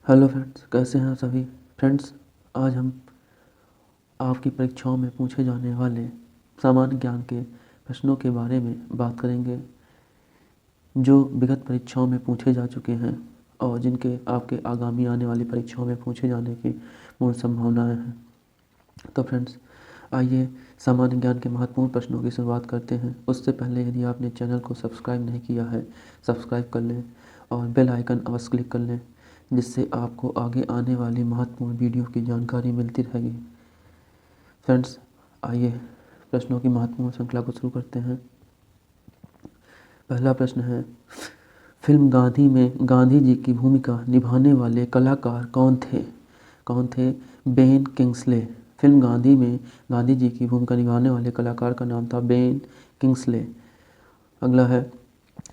Hello friends, कैसे हैं सभी फ्रेंड्स। आज हम आपकी परीक्षाओं में पूछे जाने वाले सामान्य ज्ञान के प्रश्नों के बारे में बात करेंगे जो विगत परीक्षाओं में पूछे जा चुके हैं और जिनके आपके आगामी आने वाली परीक्षाओं में पूछे जाने की पूर्ण संभावनाएं हैं। तो फ्रेंड्स, आइए सामान्य ज्ञान के महत्वपूर्ण प्रश्नों की शुरुआत करते हैं। उससे पहले यदि आपने चैनल को सब्सक्राइब नहीं किया है, सब्सक्राइब कर लें और बेल आइकन अवश्य क्लिक कर लें, जिससे आपको आगे आने वाली महत्वपूर्ण वीडियो की जानकारी मिलती रहेगी। फ्रेंड्स, आइए प्रश्नों की महत्वपूर्ण श्रृंखला को शुरू करते हैं। पहला प्रश्न है, फिल्म गांधी में गांधी जी की भूमिका निभाने वाले कलाकार कौन थे? कौन थे? Ben Kingsley. फिल्म गांधी में गांधी जी की भूमिका निभाने वाले कलाकार का नाम था बेन किंग्सले। अगला है,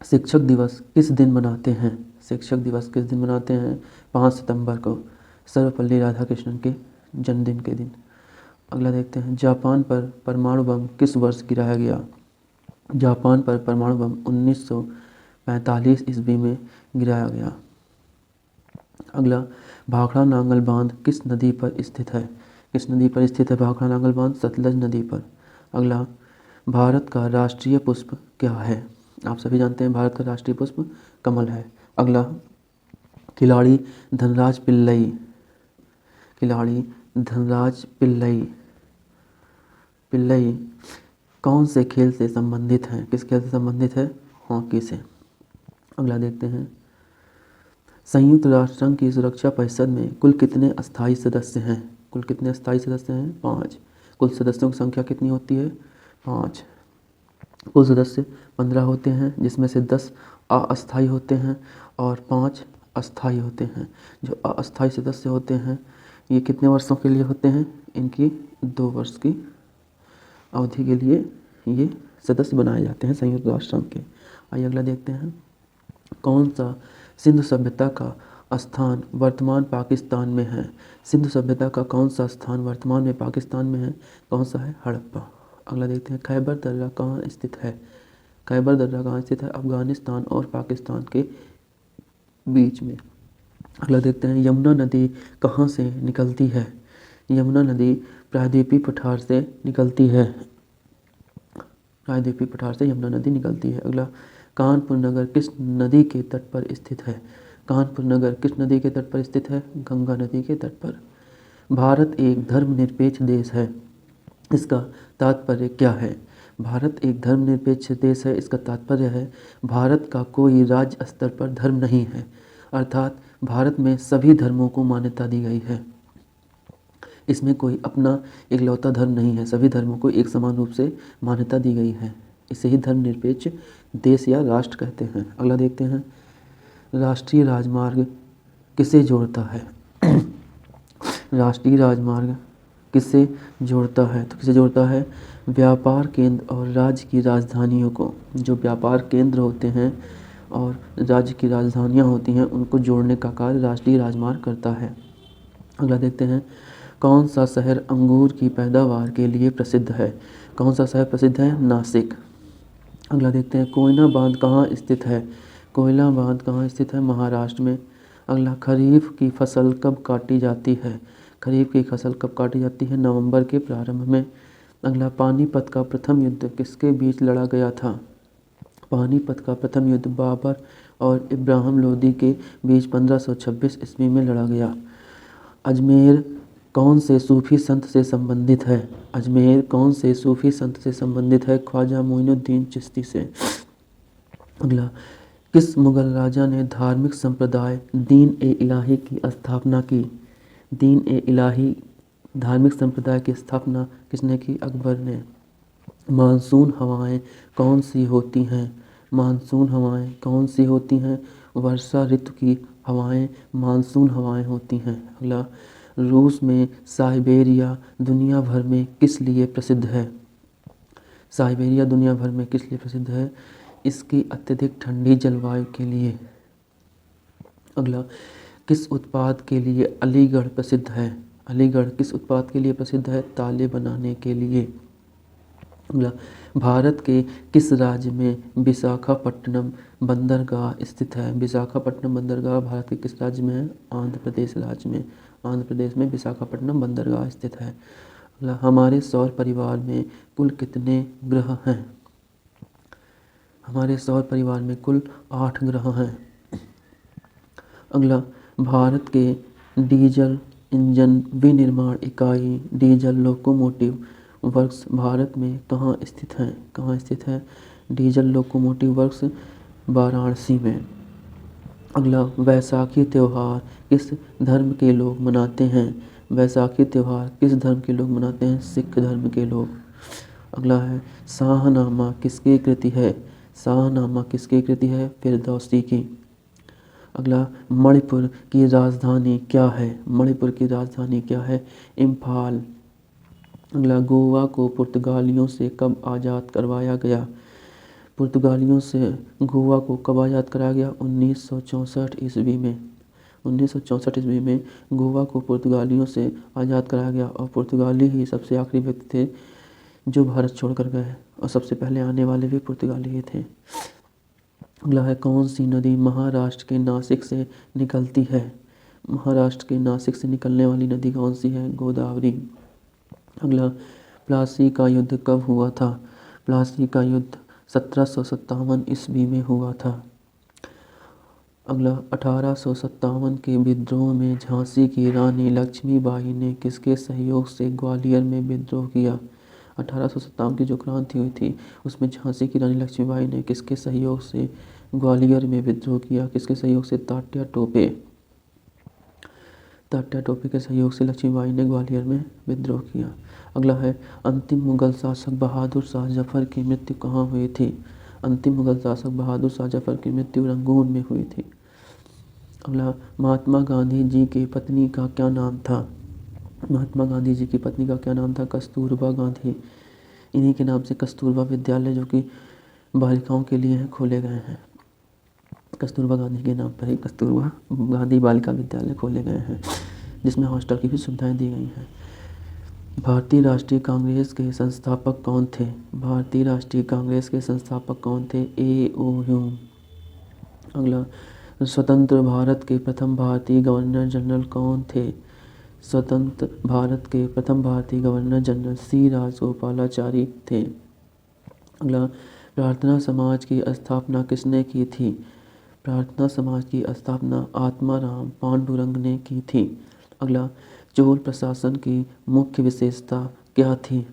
शिक्षक दिवस किस दिन मनाते हैं? शिक्षक दिवस किस दिन मनाते हैं? 5 सितंबर को, सर्वपल्ली राधाकृष्णन के जन्मदिन के दिन। अगला देखते हैं, जापान पर परमाणु बम किस वर्ष गिराया गया? जापान पर परमाणु बम 1945 ईस्वी में गिराया गया। अगला, भाखड़ा नांगल बांध किस नदी पर स्थित है? किस नदी पर स्थित है भाखड़ा नांगल बांध? सतलज नदी पर। अगला, भारत का राष्ट्रीय पुष्प क्या है? आप सभी जानते हैं भारत का राष्ट्रीय पुष्प कमल है। अगला, खिलाड़ी धनराज पिल्लई। खिलाड़ी धनराज पिल्लई पिल्लई कौन से खेल से संबंधित हैं? किस खेल से संबंधित है? हॉकी से। अगला देखते हैं, संयुक्त राष्ट्र संघ की सुरक्षा परिषद में कुल कितने अस्थायी सदस्य हैं? कुल कितने अस्थायी सदस्य हैं? 5। कुल सदस्यों की संख्या कितनी होती है? 5। कुल सदस्य 15 होते हैं, जिसमें से 10 अस्थायी होते हैं और 5 अस्थायी होते हैं। जो अस्थायी सदस्य होते हैं ये कितने वर्षों के लिए होते हैं? इनकी 2 वर्ष की अवधि के लिए ये सदस्य बनाए जाते हैं संयुक्त राष्ट्र संघ के। आइए अगला देखते हैं, कौन सा सिंधु सभ्यता का स्थान वर्तमान पाकिस्तान में है? सिंधु सभ्यता का कौन सा स्थान वर्तमान में पाकिस्तान में है? कौन सा है? हड़प्पा। अगला देखते हैं, खैबर दर्रा कहाँ स्थित है? खैबर दर्रा कहाँ स्थित है? अफगानिस्तान और पाकिस्तान के बीच में। अगला देखते हैं, यमुना नदी कहाँ से निकलती है? यमुना नदी प्रायद्वीपीय पठार से निकलती है। प्रायद्वीपीय पठार से यमुना नदी निकलती है। अगला, कानपुर नगर किस नदी के तट पर स्थित है? कानपुर नगर किस नदी के तट पर स्थित है? गंगा नदी के तट पर। भारत एक धर्मनिरपेक्ष देश है, इसका तात्पर्य क्या है? भारत एक धर्मनिरपेक्ष देश है, इसका तात्पर्य है भारत का कोई राज्य स्तर पर धर्म नहीं है, अर्थात भारत में सभी धर्मों को मान्यता दी गई है। इसमें कोई अपना इकलौता धर्म नहीं है, सभी धर्मों को एक समान रूप से मान्यता दी गई है। इसे ही धर्मनिरपेक्ष देश या राष्ट्र कहते हैं। अगला देखते हैं, राष्ट्रीय राजमार्ग किसे जोड़ता है? राष्ट्रीय राजमार्ग किससे जोड़ता है? तो किसे जोड़ता है? व्यापार केंद्र और राज्य की राजधानियों को। जो व्यापार केंद्र होते हैं और राज्य की राजधानियाँ होती हैं उनको जोड़ने का कार्य राष्ट्रीय राजमार्ग करता है। अगला देखते हैं, कौन सा शहर अंगूर की पैदावार के लिए प्रसिद्ध है? कौन सा शहर प्रसिद्ध है? नासिक। अगला देखते हैं, कोयना बांध कहाँ स्थित है? कोयला बांध कहाँ स्थित है? महाराष्ट्र में। अगला, खरीफ की फसल कब काटी जाती है? खरीफ की फसल कब काटी जाती है? नवंबर के प्रारंभ में। अगला, पानीपत का प्रथम युद्ध किसके बीच लड़ा गया था? पानीपत का प्रथम युद्ध बाबर और इब्राहिम लोदी के बीच 1526 ईस्वी में लड़ा गया। अजमेर कौन से सूफी संत से संबंधित है? अजमेर कौन से सूफी संत से संबंधित है? ख्वाजा मोइनुद्दीन चिश्ती से। अगला, किस मुगल राजा ने धार्मिक संप्रदाय दीन ए इलाही की स्थापना की? दीन ए इलाही धार्मिक संप्रदाय की स्थापना किसने की? अकबर ने। मानसून हवाएं कौन सी होती हैं? मानसून हवाएं कौन सी होती हैं? वर्षा ऋतु की हवाएं मानसून हवाएं होती हैं। अगला, रूस में साइबेरिया दुनिया भर में किस लिए प्रसिद्ध है? साइबेरिया दुनिया भर में किस लिए प्रसिद्ध है? इसकी अत्यधिक ठंडी जलवायु के लिए। अगला, किस उत्पाद के लिए अलीगढ़ प्रसिद्ध है? अलीगढ़ किस उत्पाद के लिए प्रसिद्ध है? ताले बनाने के लिए। अगला, भारत के किस राज्य में विशाखापट्टनम बंदरगाह स्थित है? विशाखापट्टनम बंदरगाह भारत के किस राज्य में है? आंध्र प्रदेश राज्य में। आंध्र प्रदेश में विशाखापट्टनम बंदरगाह स्थित है। अगला, हमारे सौर परिवार में कुल कितने ग्रह हैं? हमारे सौर परिवार में कुल 8 ग्रह हैं। अगला, भारत के डीजल इंजन विनिर्माण इकाई डीजल लोकोमोटिव वर्क्स भारत में कहाँ स्थित हैं? कहाँ स्थित है? डीजल लोकोमोटिव वर्क्स वाराणसी में। अगला, वैसाखी त्यौहार किस धर्म के लोग मनाते हैं? वैसाखी त्यौहार किस धर्म के लोग मनाते हैं? सिख धर्म के लोग। अगला है, शाहनामा किसकी कृति है? शाहनामा किसकी कृति है? फिरदौसी की। अगला, मणिपुर की राजधानी क्या है? मणिपुर की राजधानी क्या है? इम्फाल। अगला, गोवा को पुर्तगालियों से कब आज़ाद करवाया गया? पुर्तगालियों से गोवा को कब आज़ाद कराया गया? 1964 ईस्वी में। 1964 ईस्वी में गोवा को पुर्तगालियों से आज़ाद कराया गया और पुर्तगाली ही सबसे आखिरी व्यक्ति थे जो भारत छोड़कर गए और सबसे पहले आने वाले भी पुर्तगाली ही थे। अगला है, कौन सी नदी महाराष्ट्र के नासिक से निकलती है? महाराष्ट्र के नासिक से निकलने वाली नदी कौन सी है? गोदावरी। अगला, प्लासी का युद्ध कब हुआ था? प्लासी का युद्ध 1757 ईस्वी में हुआ था। अगला, 1857 के विद्रोह में झांसी की रानी लक्ष्मीबाई ने किसके सहयोग से ग्वालियर में विद्रोह किया? 1857 की जो क्रांति हुई थी उसमें झांसी की रानी लक्ष्मीबाई ने किसके सहयोग से ग्वालियर में विद्रोह किया? किसके सहयोग से? तात्या टोपे। तात्या टोपे के सहयोग से लक्ष्मीबाई ने ग्वालियर में विद्रोह किया। अगला है, अंतिम मुगल शासक बहादुर शाह जफर की मृत्यु कहाँ हुई थी? अंतिम मुगल शासक बहादुर शाह जफर की मृत्यु रंगून में हुई थी। अगला, महात्मा गांधी जी की पत्नी का क्या नाम था? महात्मा गांधी जी की पत्नी का क्या नाम था? कस्तूरबा गांधी। इन्हीं के नाम से कस्तूरबा विद्यालय जो कि बालिकाओं के लिए हैं खोले गए हैं। कस्तूरबा गांधी के नाम पर ही कस्तूरबा गांधी बालिका विद्यालय खोले गए हैं जिसमें हॉस्टल की भी सुविधाएं दी गई हैं। भारतीय राष्ट्रीय कांग्रेस के संस्थापक कौन थे? भारतीय राष्ट्रीय कांग्रेस के संस्थापक कौन थे? ए.ओ. ह्यूम। अगला, स्वतंत्र भारत के प्रथम भारतीय गवर्नर जनरल कौन थे? स्वतंत्र भारत के प्रथम भारतीय गवर्नर जनरल सी राजगोपालाचारी थे। अगला, प्रार्थना समाज की स्थापना किसने की थी? प्रार्थना समाज की स्थापना आत्माराम पांडुरंग ने की थी। अगला, चोल प्रशासन की मुख्य विशेषता क्या थी?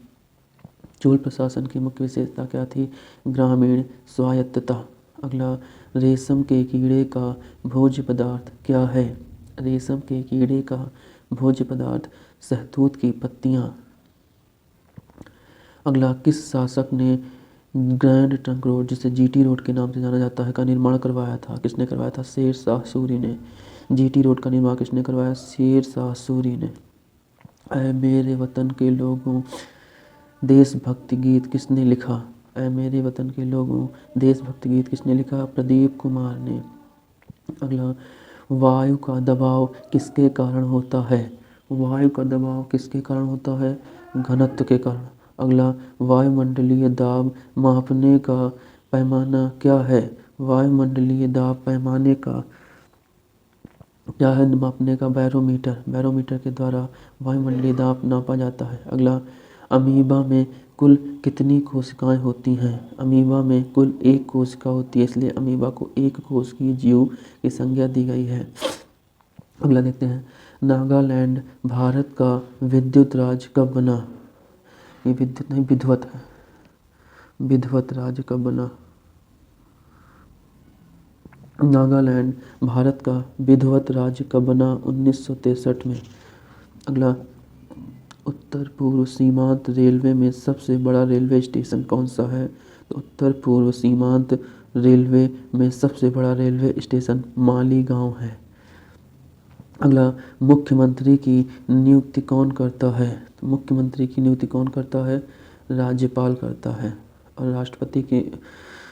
चोल प्रशासन की मुख्य विशेषता क्या थी? ग्रामीण स्वायत्तता। अगला, रेशम के कीड़े का भोज्य पदार्थ क्या है? रेशम के कीड़े का भोज्य पदार्थ शहतूत की पत्तियाँ। अगला, किस शासक ने ग्रैंड ट्रंक रोड जिसे जीटी रोड के नाम से जाना जाता है का निर्माण करवाया था? किसने करवाया था? शेर शाह सूरी ने। जीटी रोड का निर्माण किसने करवाया? शेर शाह सूरी ने। ऐ मेरे वतन के लोगों देशभक्ति गीत किसने लिखा? ऐ मेरे वतन के लोगों देशभक्ति गीत किसने लिखा? प्रदीप कुमार ने। अगला, वायु का दबाव किसके कारण होता है? वायु का दबाव किसके कारण होता है? घनत्व के कारण। अगला, वायुमंडलीय दाब मापने का पैमाना क्या है? वायुमंडलीय दाब पैमाने का क्या है? मापने का बैरोमीटर। बैरोमीटर के द्वारा वायुमंडलीय दाब नापा जाता है। अगला, अमीबा में कुल कितनी कोशिकाएं होती हैं? अमीबा में कुल 1 कोशिका होती है, इसलिए अमीबा को 1 कोशिकीय जीव की संज्ञा दी गई है। अगला देखते हैं, नागालैंड भारत का विद्युत राज्य कब बना? ये विद्युत नहीं विधिवत है। विधिवत राज्य कब बना? नागालैंड भारत का विधिवत राज्य कब बना? 1963 में। अगला, उत्तर पूर्व सीमांत रेलवे में सबसे बड़ा रेलवे स्टेशन कौन सा है? तो उत्तर पूर्व सीमांत रेलवे में सबसे बड़ा रेलवे स्टेशन मालीगांव है। अगला, मुख्यमंत्री की नियुक्ति कौन करता है? तो मुख्यमंत्री की नियुक्ति कौन करता है? राज्यपाल करता है। और राष्ट्रपति की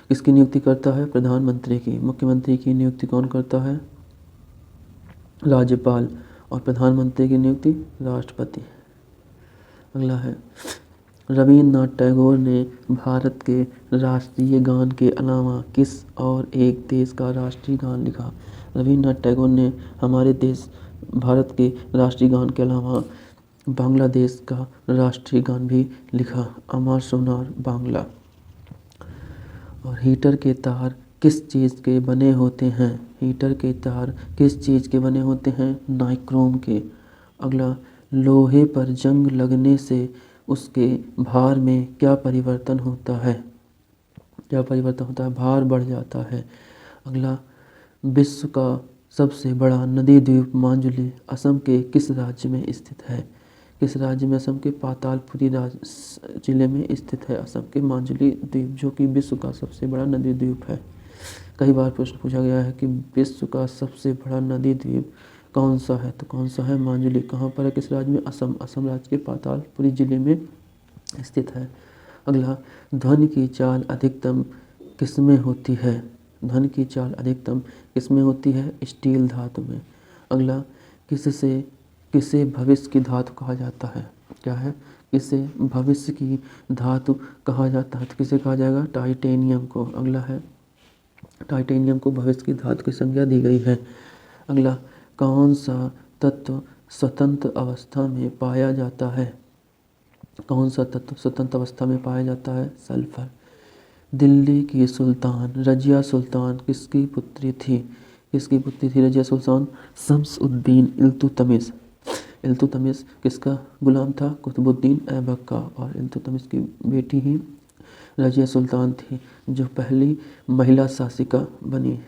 किसकी नियुक्ति करता है? प्रधानमंत्री की। मुख्यमंत्री की नियुक्ति कौन करता है? राज्यपाल। और प्रधानमंत्री की नियुक्ति राष्ट्रपति। अगला है, रवीन्द्रनाथ टैगोर ने भारत के राष्ट्रीय गान के अलावा किस और एक देश का राष्ट्रीय गान लिखा? रवीन्द्रनाथ टैगोर ने हमारे देश भारत के राष्ट्रीय गान के अलावा बांग्लादेश का राष्ट्रीय गान भी लिखा, अमर सोनार बांग्ला। और हीटर के तार किस चीज़ के बने होते हैं? हीटर के तार किस चीज़ के बने होते हैं? नाइक्रोम के। अगला, लोहे पर जंग लगने से उसके भार में क्या परिवर्तन होता है? क्या परिवर्तन होता है? भार बढ़ जाता है। अगला, विश्व का सबसे बड़ा नदी द्वीप माजुली असम के किस राज्य में स्थित है? किस राज्य में? असम के पातालपुरी जिले में स्थित है असम के माजुली द्वीप, जो कि विश्व का सबसे बड़ा नदी द्वीप है। कई बार प्रश्न पूछा गया है कि विश्व का सबसे बड़ा नदी द्वीप कौन सा है? तो कौन सा है? माजुली। कहाँ पर है? किस राज्य में? असम राज्य के पातालपुरी जिले में स्थित है। अगला, ध्वनि की चाल अधिकतम किसमें होती है? ध्वनि की चाल अधिकतम किसमें होती है? स्टील धातु में। अगला, किसे भविष्य की धातु कहा जाता है? क्या है? किसे भविष्य की धातु कहा जाता है? तो किसे कहा जाएगा? टाइटेनियम को। अगला है, टाइटेनियम को भविष्य की धातु की संज्ञा दी गई है। अगला, कौन सा तत्व स्वतंत्र अवस्था में पाया जाता है? कौन सा तत्व स्वतंत्र अवस्था में पाया जाता है? सल्फर। दिल्ली की सुल्तान रजिया सुल्तान किसकी पुत्री थी? किसकी पुत्री थी रजिया सुल्तान? शम्स-उद-दीन इल्तुतमिश। इल्तुतमिश किसका गुलाम था? कुतुबुद्दीन ऐबक का। और इल्तुतमिश की बेटी ही रजिया सुल्तान थी, जो पहली महिला शासिका बनी।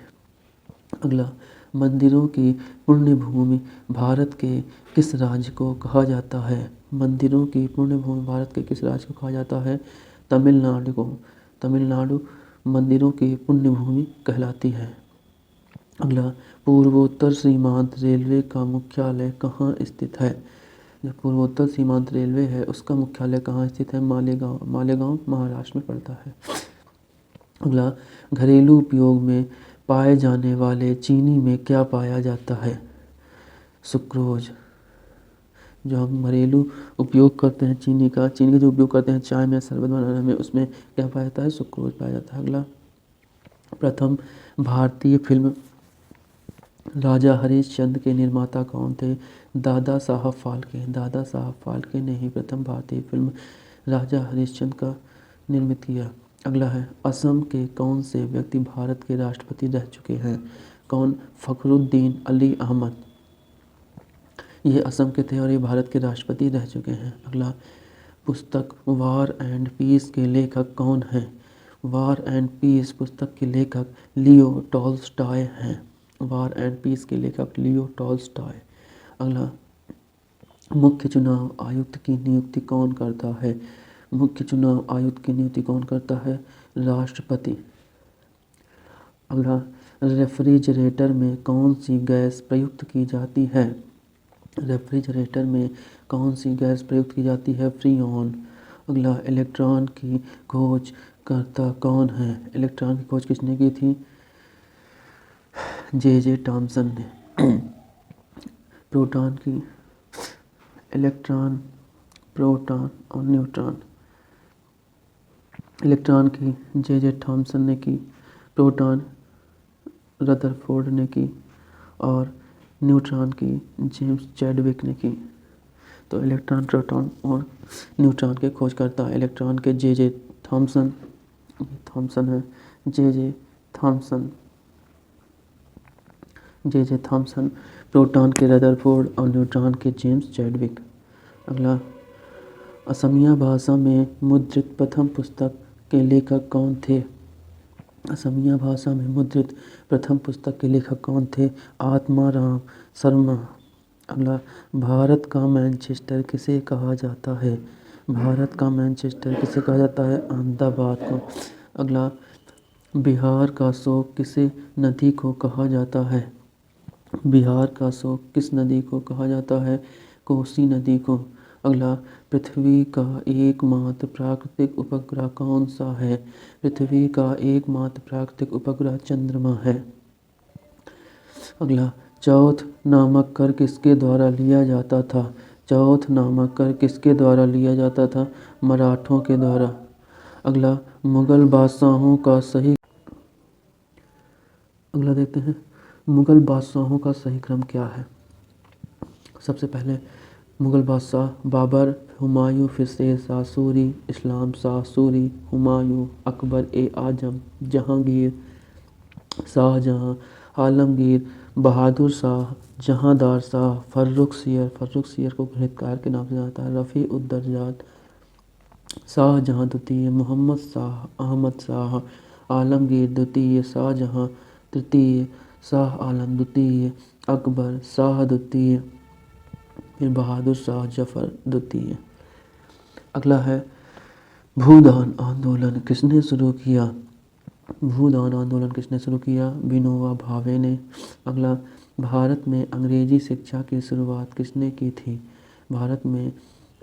अगला, मंदिरों की पुण्य भूमि भारत के किस राज्य को कहा जाता है? मंदिरों की पुण्य भूमि भारत के किस राज्य को कहा जाता है? तमिलनाडु को। तमिलनाडु मंदिरों की पुण्य भूमि कहलाती है। अगला, पूर्वोत्तर सीमांत रेलवे का मुख्यालय कहाँ स्थित है? जो पूर्वोत्तर सीमांत रेलवे है उसका मुख्यालय कहाँ स्थित है? मालेगांव। मालेगांव महाराष्ट्र में पड़ता है। अगला, घरेलू उपयोग में पाए जाने वाले चीनी में क्या पाया जाता है? सुक्रोज। जो हम घरेलू उपयोग करते हैं चीनी का जो उपयोग करते हैं चाय में, शरबत बनाने में, उसमें क्या पाया जाता है? सुक्रोज पाया जाता है। अगला, प्रथम भारतीय फिल्म राजा हरिश्चंद्र के निर्माता कौन थे? दादा साहब फाल्के। दादा साहब फाल्के ने ही प्रथम भारतीय फिल्म राजा हरिश्चंद्र का निर्मित किया। अगला है, असम के कौन से व्यक्ति भारत के राष्ट्रपति रह चुके हैं? कौन? फखरुद्दीन अली अहमद। ये असम के थे और ये भारत के राष्ट्रपति रह चुके हैं। अगला, पुस्तक वार एंड पीस के लेखक कौन हैं? वार एंड पीस पुस्तक के लेखक लियो टॉल्स्टॉय हैं। वार एंड पीस के लेखक लियो टॉल्स्टॉय। अगला, मुख्य चुनाव आयुक्त की नियुक्ति कौन करता है? मुख्य चुनाव आयुक्त की नियुक्ति कौन करता है? राष्ट्रपति। अगला, रेफ्रिजरेटर में कौन सी गैस प्रयुक्त की जाती है? रेफ्रिजरेटर में कौन सी गैस प्रयुक्त की जाती है? फ्रीऑन। अगला, इलेक्ट्रॉन की खोज करता कौन है? इलेक्ट्रॉन की खोज किसने की थी? जे थॉमसन ने। प्रोटॉन की, इलेक्ट्रॉन, प्रोटॉन और न्यूट्रॉन। इलेक्ट्रॉन की जे थॉमसन ने की, प्रोटॉन रदरफोर्ड ने की और न्यूट्रॉन की जेम्स चैडविक ने की। तो इलेक्ट्रॉन, प्रोटॉन और न्यूट्रॉन के खोजकर्ता इलेक्ट्रॉन के जे थॉमसन है, जे थॉमसन, प्रोटॉन के रदरफोर्ड और न्यूट्रॉन के जेम्स चैडविक। अगला, असमिया भाषा में मुद्रित प्रथम पुस्तक के लेखक कौन थे? असमिया भाषा में मुद्रित प्रथम पुस्तक के लेखक कौन थे? आत्माराम शर्मा। अगला, भारत का मैनचेस्टर किसे कहा जाता है? भारत का मैनचेस्टर किसे कहा जाता है? अहमदाबाद को। अगला, बिहार का शोक किसे नदी को कहा जाता है? बिहार का शोक किस नदी को कहा जाता है? कोसी नदी को। अगला, पृथ्वी का एकमात्र प्राकृतिक उपग्रह कौन सा है? पृथ्वी का एकमात्र प्राकृतिक उपग्रह चंद्रमा है। अगला, चौथ नामक कर किसके द्वारा लिया जाता था? चौथ नामांकन किसके द्वारा लिया जाता था? मराठों के द्वारा। अगला, मुगल बादशाहों का सही अगला देखते हैं, मुगल बादशाहों का सही क्रम क्या है? सबसे पहले मुगल बादशाह बाबर, हुमायूं, फिर शेर शाह सूरी, इस्लाम शाह सूरी, हुमायूं, अकबर ए आजम, जहांगीर, शाहजहां, आलमगीर, बहादुर शाह, जहांदार शाह, फर्रुख सियर को गणितकार के नाम से जाना जाता है, रफ़ी उद्दरजात, शाहजहां द्वितीय, मोहम्मद शाह, अहमद शाह, आलमगीर द्वितीय, शाहजहां तृतीय, शाह आलम द्वितीय, अकबर शाह द्वितीय, फिर बहादुर शाह जफर द्वितीय। अगला है, भूदान आंदोलन किसने शुरू किया? भूदान आंदोलन किसने शुरू किया? विनोबा भावे ने। अगला, भारत में अंग्रेजी शिक्षा की शुरुआत किसने की थी? भारत में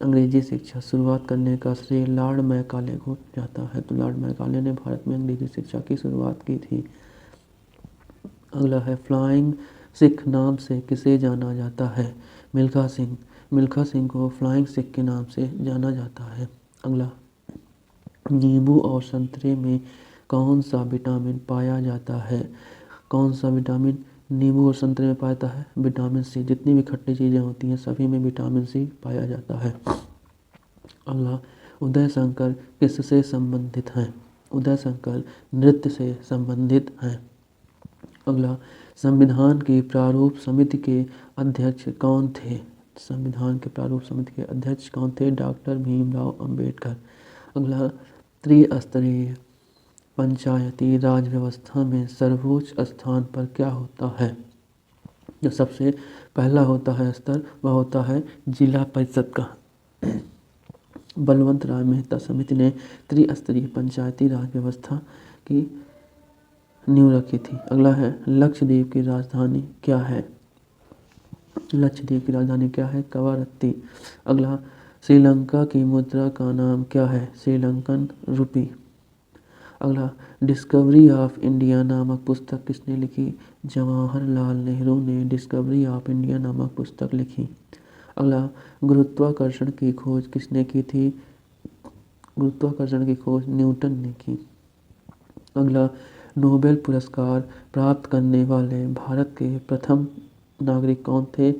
अंग्रेजी शिक्षा शुरुआत करने का श्रेय लॉर्ड मैकाले को जाता है। तो लॉर्ड मैकाले ने भारत में अंग्रेजी शिक्षा की शुरुआत की थी। अगला है, फ्लाइंग सिख नाम से किसे जाना जाता है? मिल्खा सिंह। मिल्खा सिंह को फ्लाइंग सिख के नाम से जाना जाता है। अगला, नींबू और संतरे में कौन सा विटामिन पाया जाता है? कौन सा विटामिन नींबू और संतरे में पाया जाता है? Vitamin C. जितनी भी खट्टी चीज़ें होती हैं सभी में विटामिन सी पाया जाता है। अगला, उदय शंकर किससे संबंधित हैं? उदय शंकर नृत्य से संबंधित हैं। अगला, संविधान की प्रारूप समिति के अध्यक्ष कौन थे? संविधान के प्रारूप समिति के अध्यक्ष कौन थे? डॉक्टर भीमराव अंबेडकर। अगला, त्रिस्तरीय पंचायती राज व्यवस्था में सर्वोच्च स्थान पर क्या होता है? जो सबसे पहला होता है स्तर वह होता है जिला परिषद का। बलवंत राय मेहता समिति ने त्रिस्तरीय पंचायती राज व्यवस्था की नींव रखी थी। अगला है, लक्षद्वीप की राजधानी क्या है? लक्षद्वीप की राजधानी क्या है? कवारत्ती। अगला, श्रीलंका की मुद्रा का नाम क्या है? श्रीलंकन रुपी। अगला, डिस्कवरी ऑफ इंडिया नामक पुस्तक किसने लिखी? जवाहरलाल नेहरू ने डिस्कवरी ऑफ इंडिया नामक पुस्तक लिखी। अगला, गुरुत्वाकर्षण की खोज किसने की थी? गुरुत्वाकर्षण की खोज न्यूटन ने की। अगला, नोबेल पुरस्कार प्राप्त करने वाले भारत के प्रथम नागरिक कौन थे?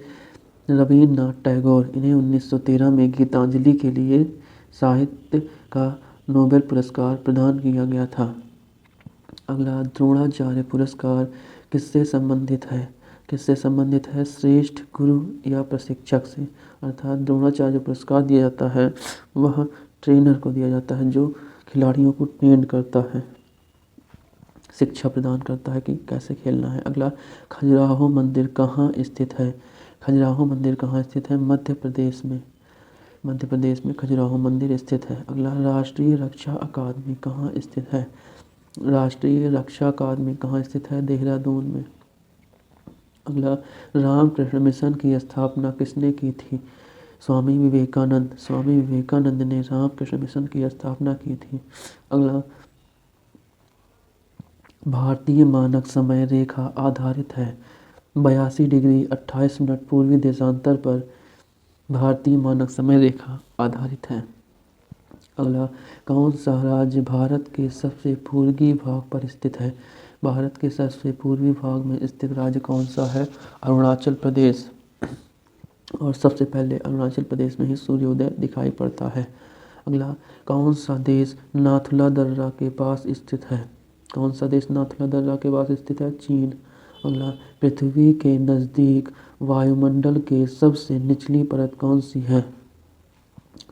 रवींद्रनाथ टैगोर। इन्हें 1913 में गीतांजलि के लिए साहित्य का नोबेल पुरस्कार प्रदान किया गया था। अगला, द्रोणाचार्य पुरस्कार किससे संबंधित है? किससे संबंधित है? श्रेष्ठ गुरु या प्रशिक्षक से। अर्थात द्रोणाचार्य पुरस्कार दिया जाता है वह ट्रेनर को दिया जाता है जो खिलाड़ियों को ट्रेन करता है, शिक्षा प्रदान करता है कि कैसे खेलना है। अगला, खजुराहो मंदिर कहाँ स्थित है? खजुराहो मंदिर कहाँ स्थित है? मध्य प्रदेश में। मध्य प्रदेश में खजुराहो मंदिर स्थित है। अगला, राष्ट्रीय रक्षा अकादमी कहाँ स्थित है? राष्ट्रीय रक्षा अकादमी कहाँ स्थित है? देहरादून में। अगला, रामकृष्ण मिशन की स्थापना किसने की थी? स्वामी विवेकानंद। स्वामी विवेकानंद ने रामकृष्ण मिशन की स्थापना की थी। अगला, भारतीय मानक समय रेखा आधारित है 82 डिग्री 28 मिनट पूर्वी देशांतर पर भारतीय मानक समय रेखा आधारित है। अगला, कौन सा राज्य भारत के सबसे पूर्वी भाग पर स्थित है? भारत के सबसे पूर्वी भाग में स्थित राज्य कौन सा है? अरुणाचल प्रदेश। और सबसे पहले अरुणाचल प्रदेश में ही सूर्योदय दिखाई पड़ता है। अगला, कौन सा देश नाथुला दर्रा के पास स्थित है? कौन सा देश नाथुला दर्रा के पास स्थित है? चीन। अगला, पृथ्वी के नज़दीक वायुमंडल के सबसे निचली परत कौन सी है?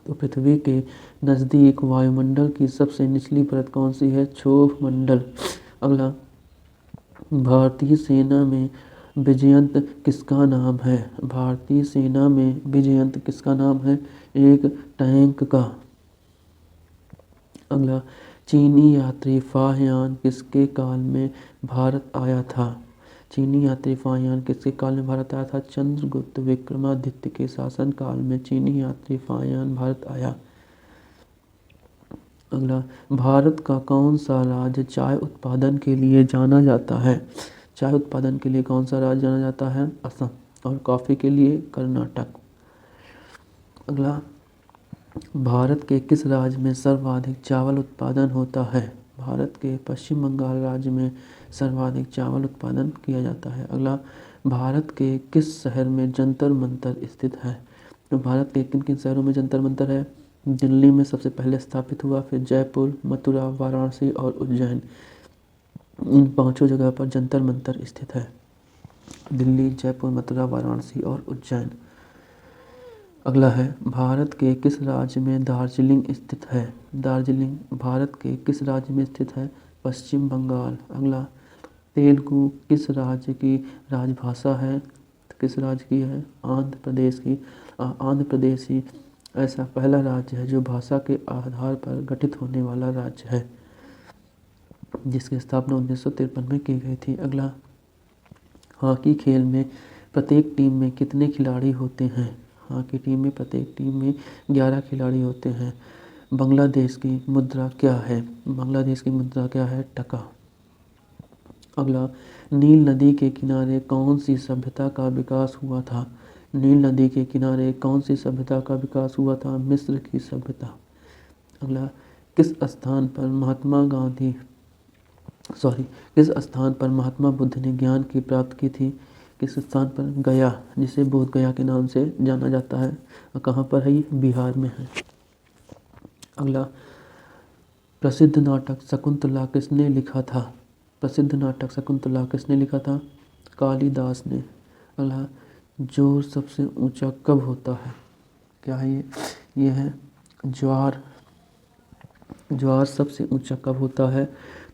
तो पृथ्वी के नज़दीक वायुमंडल की सबसे निचली परत कौन सी है? क्षोभ मंडल। अगला, भारतीय सेना में विजयंत किसका नाम है? भारतीय सेना में विजयंत किसका नाम है? एक टैंक का। अगला, चीनी यात्री फाहियान किसके काल में भारत आया था? चीनी यात्री फाहियान किसके काल में भारत आया था? चंद्रगुप्त विक्रमादित्य के शासन काल में चीनी यात्री फाहियान भारत आया। अगला, भारत का कौन सा राज्य चाय उत्पादन के लिए जाना जाता है? चाय उत्पादन के लिए कौन सा राज्य जाना जाता है? असम। और कॉफ़ी के लिए कर्नाटक। अगला, भारत के किस राज्य में सर्वाधिक चावल उत्पादन होता है? भारत के पश्चिम बंगाल राज्य में सर्वाधिक चावल उत्पादन किया जाता है। अगला, भारत के किस शहर में जंतर मंतर स्थित है? तो भारत के किन किन शहरों में जंतर मंतर है? दिल्ली में सबसे पहले स्थापित हुआ, फिर जयपुर, मथुरा, वाराणसी और उज्जैन। इन पांचों जगह पर जंतर मंतर स्थित है। दिल्ली, जयपुर, मथुरा, वाराणसी और उज्जैन। अगला है, भारत के किस राज्य में दार्जिलिंग स्थित है? दार्जिलिंग भारत के किस राज्य में स्थित है? पश्चिम बंगाल। अगला, तेलुगु किस राज्य की राजभाषा है? किस राज्य की है? आंध्र प्रदेश की। आंध्र प्रदेश ही ऐसा पहला राज्य है जो भाषा के आधार पर गठित होने वाला राज्य है, जिसकी स्थापना 1953 में की गई थी। अगला, हॉकी खेल में प्रत्येक टीम में कितने खिलाड़ी होते हैं? हॉकी टीम में प्रत्येक टीम में 11 खिलाड़ी होते हैं। बांग्लादेश की मुद्रा क्या है? बांग्लादेश की मुद्रा क्या है? टका। अगला, नील नदी के किनारे कौन सी सभ्यता का विकास हुआ था? नील नदी के किनारे कौन सी सभ्यता का विकास हुआ था? मिस्र की सभ्यता। अगला, किस स्थान पर महात्मा बुद्ध ने ज्ञान की प्राप्त की थी? किस स्थान पर? गया, जिसे बोध गया के नाम से जाना जाता है। और कहाँ पर है ये? बिहार में है। अगला, प्रसिद्ध नाटक शकुंतला किसने लिखा था? प्रसिद्ध नाटक शकुंतला किसने लिखा था? कालिदास ने। अगला, जोर सबसे ऊंचा कब होता है? क्या है ये? ये है ज्वार। ज्वार सबसे ऊंचा कब होता है?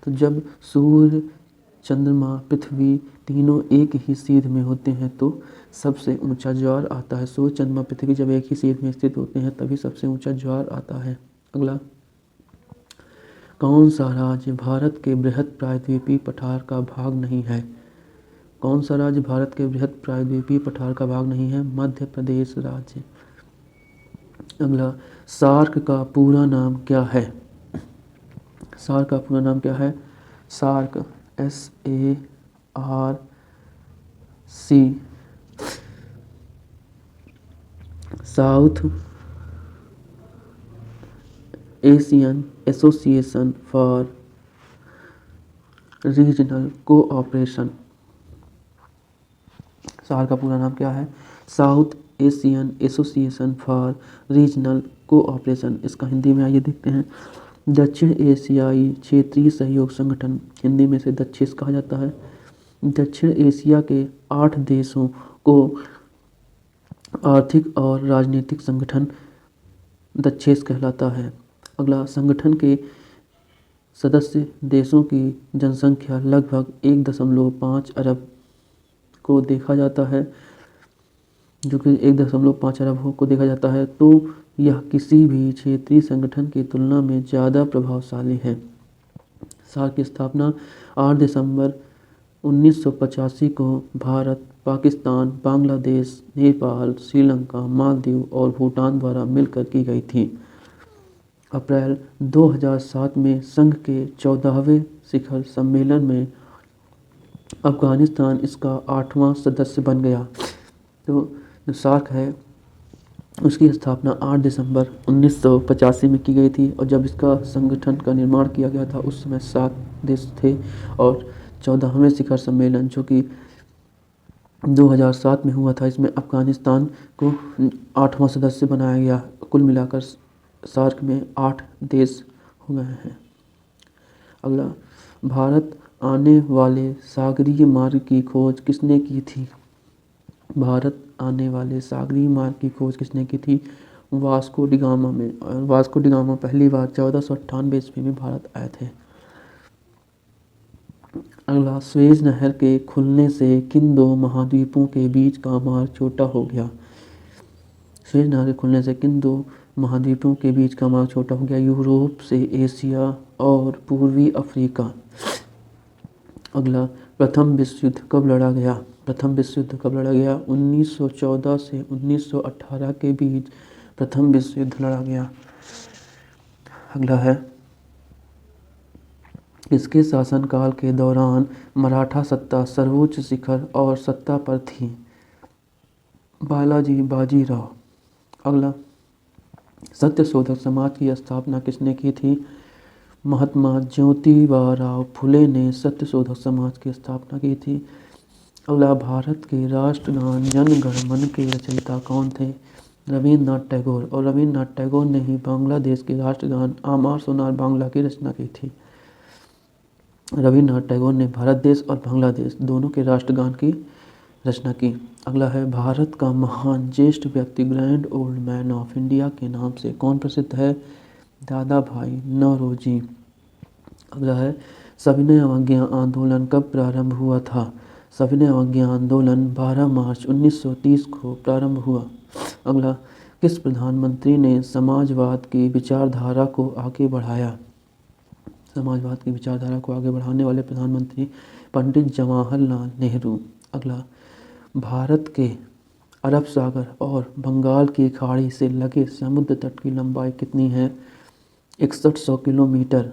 तो जब सूर्य, चंद्रमा, पृथ्वी तीनों एक ही सीध में होते हैं तो सबसे ऊंचा ज्वार आता है। सूर्य, चंद्रमा, पृथ्वी जब एक ही सीध में स्थित होते हैं तभी सबसे ऊंचा ज्वार आता है। अगला, कौन सा राज्य भारत के बृहद प्रायद्वीपीय पठार का भाग नहीं है? कौन सा राज्य भारत के बृहद प्रायद्वीपीय पठार का भाग नहीं है? मध्य प्रदेश राज्य। अगला, सार्क का पूरा नाम क्या है? सार्क का पूरा नाम क्या है? SAARC SARC, south Asian association for regional cooperation. SAARC का पूरा नाम क्या है? South Asian association for regional cooperation. इसका हिंदी में आइए देखते हैं। दक्षिण एशियाई क्षेत्रीय सहयोग संगठन, हिंदी में से दक्षेस कहा जाता है। दक्षिण एशिया के 8 देशों को आर्थिक और राजनीतिक संगठन दक्षेस कहलाता है। अगला, संगठन के सदस्य देशों की जनसंख्या लगभग 1.5 अरब को देखा जाता है, जो कि 1.5 अरब को देखा जाता है, तो यह किसी भी क्षेत्रीय संगठन की तुलना में ज़्यादा प्रभावशाली है। सार्क की स्थापना 8 दिसंबर 1985 को भारत, पाकिस्तान, बांग्लादेश, नेपाल, श्रीलंका, मालदीव और भूटान द्वारा मिलकर की गई थी। अप्रैल 2007 में संघ के 14वें शिखर सम्मेलन में अफगानिस्तान इसका 8वां सदस्य बन गया। तो जो सार्क है उसकी स्थापना 8 दिसंबर 1985 में की गई थी और जब इसका संगठन का निर्माण किया गया था उस समय 7 देश थे और 14वें शिखर सम्मेलन जो कि 2007 में हुआ था, इसमें अफगानिस्तान को 8वां सदस्य बनाया गया। कुल मिलाकर सार्क में 8 देश हो गए हैं। अगला, भारत आने वाले सागरीय मार्ग की खोज किसने की थी? भारत आने वाले सागरीय मार्ग की खोज किसने की थी? वास्को डी गामा में। और वास्को डी गामा पहली बार 1498 ईस्वी में भारत आए थे। अगला, स्वेज नहर के खुलने से किन 2 महाद्वीपों के बीच का मार्ग छोटा हो गया? स्वेज नहर के खुलने से किन 2 महाद्वीपों के बीच का मार्ग छोटा हो गया? यूरोप से एशिया और पूर्वी अफ्रीका। अगला, प्रथम विश्व युद्ध कब लड़ा गया? प्रथम विश्व युद्ध कब लड़ा गया? 1914 से 1918 के बीच प्रथम विश्व युद्ध लड़ा गया। अगला है, इसके शासनकाल के दौरान मराठा सत्ता सर्वोच्च शिखर और सत्ता पर थी? बालाजी बाजीराव। अगला, सत्यशोधक समाज की स्थापना किसने की थी? महात्मा ज्योतिबा फुले ने सत्यशोधक समाज की स्थापना की थी। अगला, भारत के राष्ट्रगान जन गण मन के रचयिता कौन थे? रविन्द्रनाथ टैगोर। और रविन्द्रनाथ टैगोर ने ही बांग्लादेश के राष्ट्रगान आमार सोनार बांग्ला की रचना की थी। रविन्द्रनाथ टैगोर ने भारत देश और बांग्लादेश दोनों के राष्ट्रगान की रचना की। अगला है, भारत का महान ज्येष्ठ व्यक्ति grand old man of India के नाम से कौन प्रसिद्ध है? दादा भाई नौरोजी। अगला है, सविनय अवज्ञा आंदोलन कब प्रारंभ हुआ था? सविनय अवज्ञा आंदोलन 12 मार्च 1930 को प्रारंभ हुआ। अगला, किस प्रधानमंत्री ने समाजवाद की विचारधारा को आगे बढ़ाया? समाजवाद की विचारधारा को आगे बढ़ाने वाले प्रधानमंत्री पंडित जवाहरलाल नेहरू। अगला, भारत के अरब सागर और बंगाल की खाड़ी से लगे समुद्र तट की लंबाई कितनी है? 6100 किलोमीटर।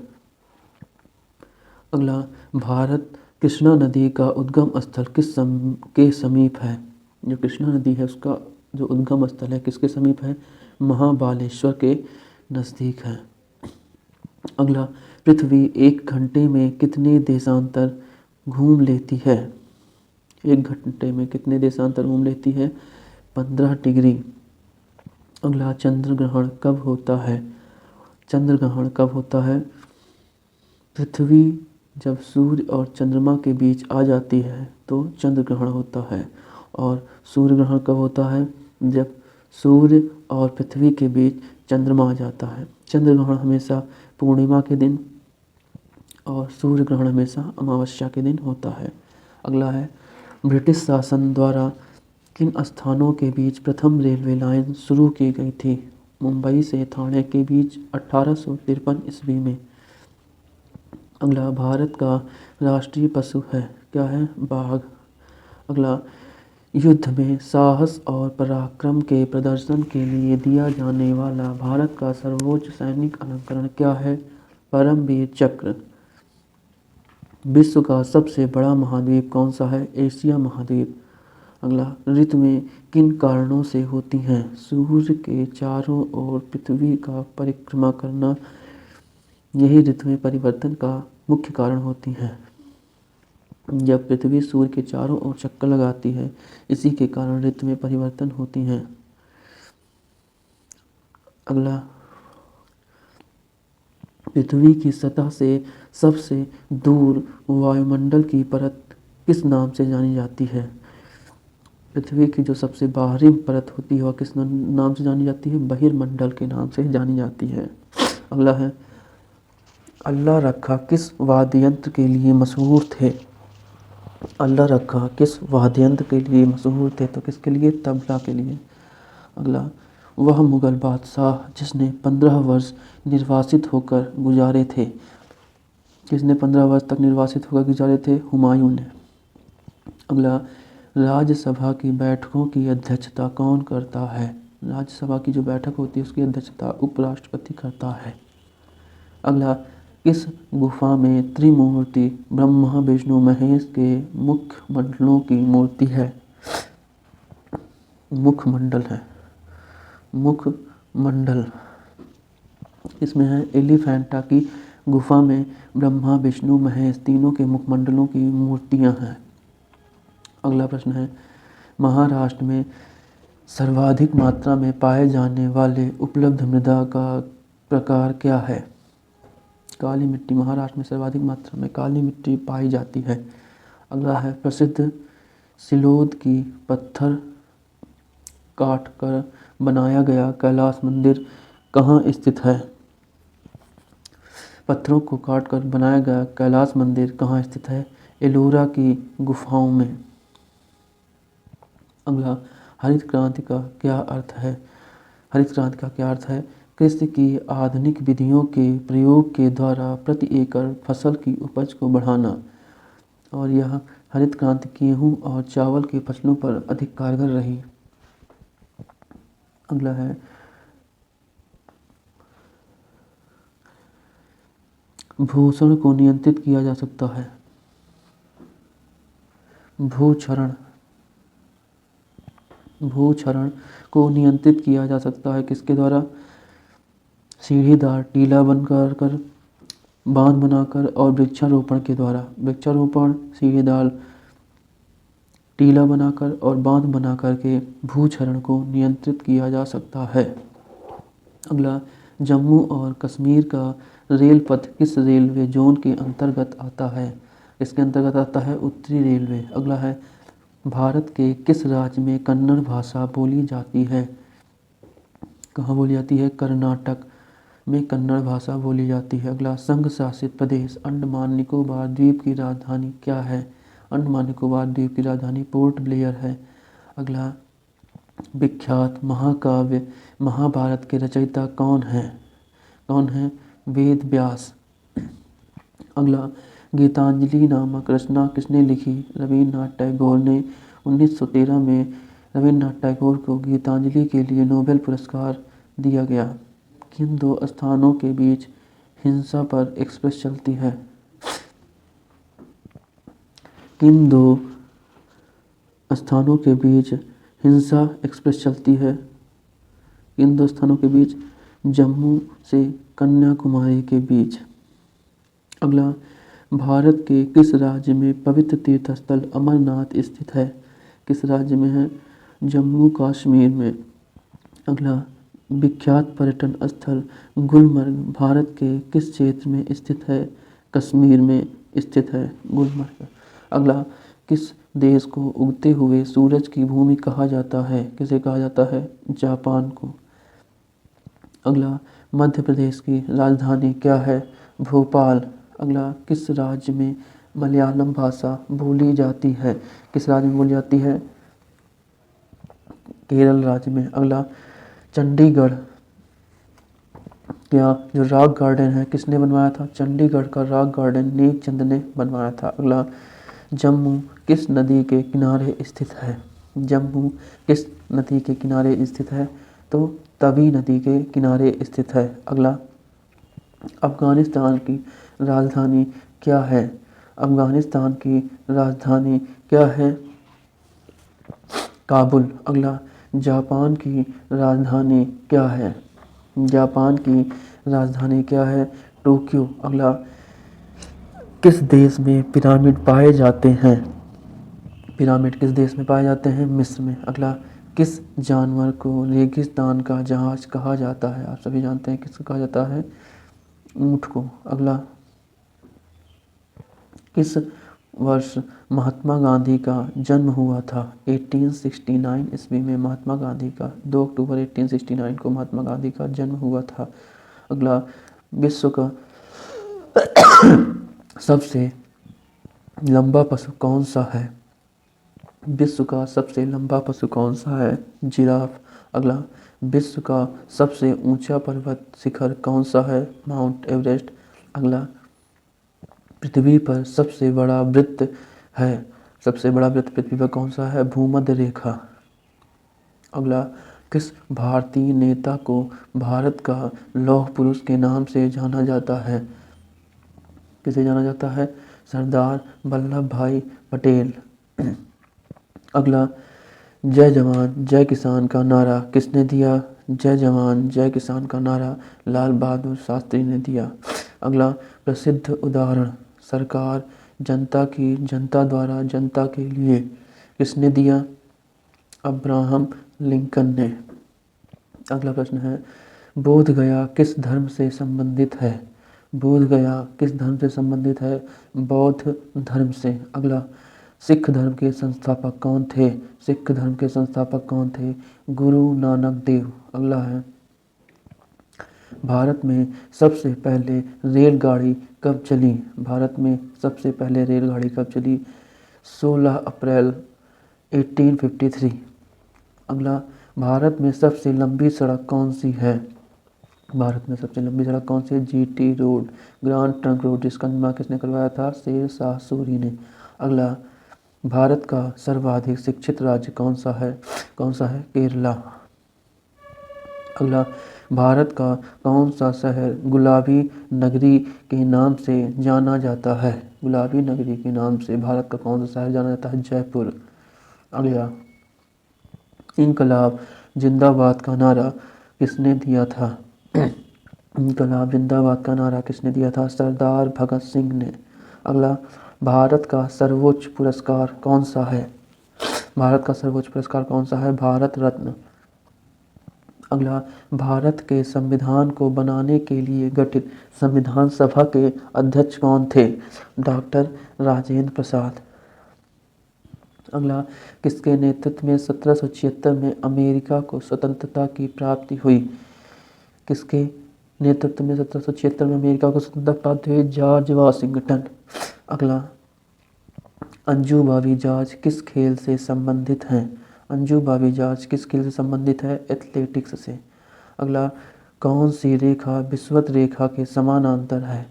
अगला, भारत कृष्णा नदी का उद्गम स्थल के समीप है? जो कृष्णा नदी है उसका जो उद्गम स्थल है किसके समीप है? महाबालेश्वर के नज़दीक है। अगला, पृथ्वी 1 घंटे में कितने देशांतर घूम लेती है? 1 घंटे में कितने देशांतर घूम लेती है? 15 डिग्री। अगला, चंद्र ग्रहण कब होता है? चंद्र ग्रहण कब होता है? पृथ्वी जब सूर्य और चंद्रमा के बीच आ जाती है तो चंद्र ग्रहण होता है। और सूर्य ग्रहण कब होता है? जब सूर्य और पृथ्वी के बीच चंद्रमा आ जाता है। चंद्र ग्रहण हमेशा पूर्णिमा के दिन और सूर्य ग्रहण हमेशा अमावस्या के दिन होता है। अगला है, ब्रिटिश शासन द्वारा किन स्थानों के बीच प्रथम रेलवे लाइन शुरू की गई थी? मुंबई से ठाणे के बीच 1853 ईस्वी में। अगला, भारत का राष्ट्रीय पशु है क्या है? बाघ। अगला, युद्ध में साहस और पराक्रम के प्रदर्शन के लिए दिया जाने वाला भारत का सर्वोच्च सैनिक अलंकरण क्या है? परमवीर चक्र। विश्व का सबसे बड़ा महाद्वीप कौन सा है? एशिया महाद्वीप। अगला, ऋतुएं किन कारणों से होती हैं? सूर्य के चारों ओर पृथ्वी का परिक्रमा करना, यही ऋतुएं परिवर्तन का मुख्य कारण होती हैं। जब पृथ्वी सूर्य के चारों ओर चक्कर लगाती है, इसी के कारण ऋतुएं परिवर्तन होती हैं। अगला, पृथ्वी की सतह से सबसे दूर वायुमंडल की परत किस नाम से जानी जाती है? पृथ्वी की जो सबसे बाहरी परत होती है वह किस नाम से जानी जाती है? बहिर्मंडल के नाम से जानी जाती है। अगला है, अल्लाह रखा किस वाद्य यंत्र के लिए मशहूर थे? अल्लाह रखा किस वाद्य यंत्र के लिए मशहूर थे? तो किसके लिए? तबला के लिए। अगला, वह मुगल बादशाह जिसने 15 वर्ष निर्वासित होकर गुजारे थे, किसने 15 वर्ष तक निर्वासित होकर गुजारे थे? हुमायूं ने। अगला, राज्यसभा की बैठकों की अध्यक्षता कौन करता है? राज्यसभा की जो बैठक होती है उसकी अध्यक्षता उपराष्ट्रपति करता है। अगला, किस गुफा में त्रिमूर्ति ब्रह्मा विष्णु महेश के मुखमंडलों की मूर्ति है? मुखमंडल है, मुखमंडल। इसमें है एलिफेंटा की गुफा में ब्रह्मा विष्णु महेश तीनों के मुखमंडलों की मूर्तियां हैं। अगला प्रश्न है, महाराष्ट्र में सर्वाधिक मात्रा में पाए जाने वाले उपलब्ध मृदा का प्रकार क्या है? काली मिट्टी। महाराष्ट्र में सर्वाधिक मात्रा में काली मिट्टी पाई जाती है। अगला है, प्रसिद्ध सिलोद की पत्थर काट कर बनाया गया कैलाश मंदिर कहाँ स्थित है? पत्थरों को काट कर बनाया गया कैलाश मंदिर कहाँ स्थित है? एलोरा की गुफाओं में। अगला, हरित क्रांति का क्या अर्थ है? हरित क्रांति का क्या अर्थ है? कृषि की आधुनिक विधियों के प्रयोग के द्वारा प्रति एकड़ फसल की उपज को बढ़ाना। और यह हरित क्रांति गेहूँ और चावल की फसलों पर अधिक कारगर रही। अगला है, भूषण को नियंत्रित किया जा सकता है। भूक्षरण को नियंत्रित किया जा सकता है किसके द्वारा? सीढ़ीदार टीला बनकर कर बांध बनाकर और वृक्षारोपण के द्वारा, वृक्षारोपण, सीढ़ीदार टीला बनाकर और बांध बनाकर के भूक्षरण को नियंत्रित किया जा सकता है। अगला, जम्मू और कश्मीर का रेल पथ किस रेलवे जोन के अंतर्गत आता है? इसके अंतर्गत आता है उत्तरी रेलवे। अगला है, भारत के किस राज्य में कन्नड़ भाषा बोली जाती है? कहाँ बोली जाती है? कर्नाटक में कन्नड़ भाषा बोली जाती है। अगला, संघ शासित प्रदेश अंडमान निकोबार द्वीप की राजधानी क्या है? अंडमान निकोबार द्वीप की राजधानी पोर्ट ब्लेयर है। अगला, विख्यात महाकाव्य महाभारत के रचयिता कौन है? कौन है? वेद व्यास। अगला, गीतांजलि नामक रचना किसने लिखी? रविन्द्रनाथ टैगोर ने। 1913 में रविन्द्रनाथ टैगोर को गीतांजलि के लिए नोबेल पुरस्कार दिया गया। किन दो स्थानों के बीच हिंसा पर एक्सप्रेस चलती है? किन दो स्थानों के बीच हिंसा एक्सप्रेस चलती है? किन दो स्थानों के बीच? जम्मू से कन्याकुमारी के बीच। अगला, भारत के किस राज्य में पवित्र तीर्थ स्थल अमरनाथ स्थित है? किस राज्य में है? जम्मू कश्मीर में। अगला, विख्यात पर्यटन स्थल गुलमर्ग भारत के किस क्षेत्र में स्थित है? कश्मीर में स्थित है गुलमर्ग। अगला, किस देश को उगते हुए सूरज की भूमि कहा जाता है? किसे कहा जाता है? जापान को। अगला, मध्य प्रदेश की राजधानी क्या है? भोपाल। अगला, किस राज्य में मलयालम भाषा बोली जाती है? किस राज्य में बोली जाती है? केरल राज्य में। अगला, चंडीगढ़ क्या जो रॉक गार्डन है किसने बनवाया था? चंडीगढ़ का रॉक गार्डन नेक चंद ने बनवाया था। अगला, जम्मू किस नदी के किनारे स्थित है? जम्मू किस नदी के किनारे स्थित है? तो तवी नदी के किनारे स्थित है। अगला, अफगानिस्तान की राजधानी क्या है? अफगानिस्तान की राजधानी क्या है? काबुल। अगला, जापान की राजधानी क्या है? जापान की राजधानी क्या है? टोक्यो। अगला, किस देश में पिरामिड पाए जाते हैं? पिरामिड किस देश में पाए जाते हैं? मिस्र में। अगला, किस जानवर को रेगिस्तान का जहाज कहा जाता है? आप सभी जानते हैं किसको कहा जाता है? ऊँट को। अगला, किस वर्ष महात्मा गांधी का जन्म हुआ था? 1869 ईस्वी में महात्मा गांधी का 2 अक्टूबर 1869 को महात्मा गांधी का जन्म हुआ था। अगला, विश्व का सबसे लंबा पशु कौन सा है? विश्व का सबसे लंबा पशु कौन सा है? जिराफ। अगला, विश्व का सबसे ऊंचा पर्वत शिखर कौन सा है? Mount Everest. अगला, पृथ्वी पर सबसे बड़ा वृत्त है, सबसे बड़ा वृत्त पृथ्वी पर कौन सा है? भूमध्य रेखा। अगला, किस भारतीय नेता को भारत का लौह पुरुष के नाम से जाना जाता है? किसे जाना जाता है? सरदार वल्लभ भाई पटेल। अगला, जय जवान जय किसान का नारा किसने दिया? जय जवान जय किसान का नारा लाल बहादुर शास्त्री ने दिया। अगला, प्रसिद्ध उदाहरण सरकार जनता की जनता द्वारा जनता के लिए किसने दिया? अब्राहम लिंकन ने। अगला प्रश्न है, बोध गया किस धर्म से संबंधित है? बोध गया किस धर्म से संबंधित है? बौद्ध धर्म से। अगला, सिख धर्म के संस्थापक कौन थे? सिख धर्म के संस्थापक कौन थे? गुरु नानक देव। अगला है, भारत में सबसे पहले रेलगाड़ी कब चली? भारत में सबसे पहले रेलगाड़ी कब चली? 16 अप्रैल 1853। अगला, भारत में सबसे लंबी सड़क कौन सी है? भारत में सबसे लंबी सड़क कौन सी है? GT road, grand trunk road, जिसका निर्माण किसने करवाया था? शेर शाह सूरी ने। अगला, भारत का सर्वाधिक शिक्षित राज्य कौन सा है? कौन सा है? केरला। अगला, भारत का कौन सा शहर गुलाबी नगरी के नाम से जाना जाता है? गुलाबी नगरी के नाम से भारत का कौन सा शहर जाना जाता है? जयपुर। अगला, इनकलाब जिंदाबाद का नारा किसने दिया था? इनकलाब जिंदाबाद का नारा किसने दिया था? सरदार भगत सिंह ने। अगला, भारत का सर्वोच्च पुरस्कार कौन सा है? भारत का सर्वोच्च पुरस्कार कौन सा है? भारत रत्न। अगला, भारत के संविधान को बनाने के लिए गठित संविधान सभा के अध्यक्ष कौन थे? डॉक्टर राजेंद्र प्रसाद। अगला, किसके नेतृत्व में 1776 में अमेरिका को स्वतंत्रता की प्राप्ति हुई? किसके नेतृत्व में 1776 में अमेरिका को स्वतंत्रता प्राप्ति हुई? George Washington. अगला, अंजू बावी जॉर्ज किस खेल से संबंधित हैं? अंजू बावी जॉर्ज किस खेल से संबंधित है? एथलेटिक्स से। अगला, कौन सी रेखा विषुवत रेखा के समानांतर है?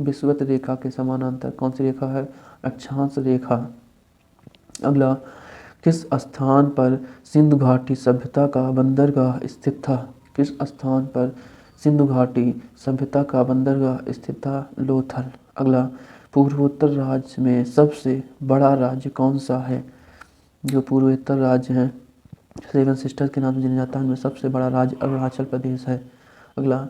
विषुवत रेखा के समानांतर कौन सी रेखा है? अक्षांश रेखा। अगला, किस स्थान पर सिंधु घाटी सभ्यता का बंदरगाह स्थित था? किस स्थान पर सिंधु घाटी सभ्यता का बंदरगाह स्थित था? लोथल। अगला, पूर्वोत्तर राज्य में सबसे बड़ा राज्य कौन सा है? जो पूर्वोत्तर राज्य हैं, सेवन सिस्टर्स के नाम से जाना जाता है, उनमें सबसे बड़ा राज्य अरुणाचल प्रदेश है। अगला,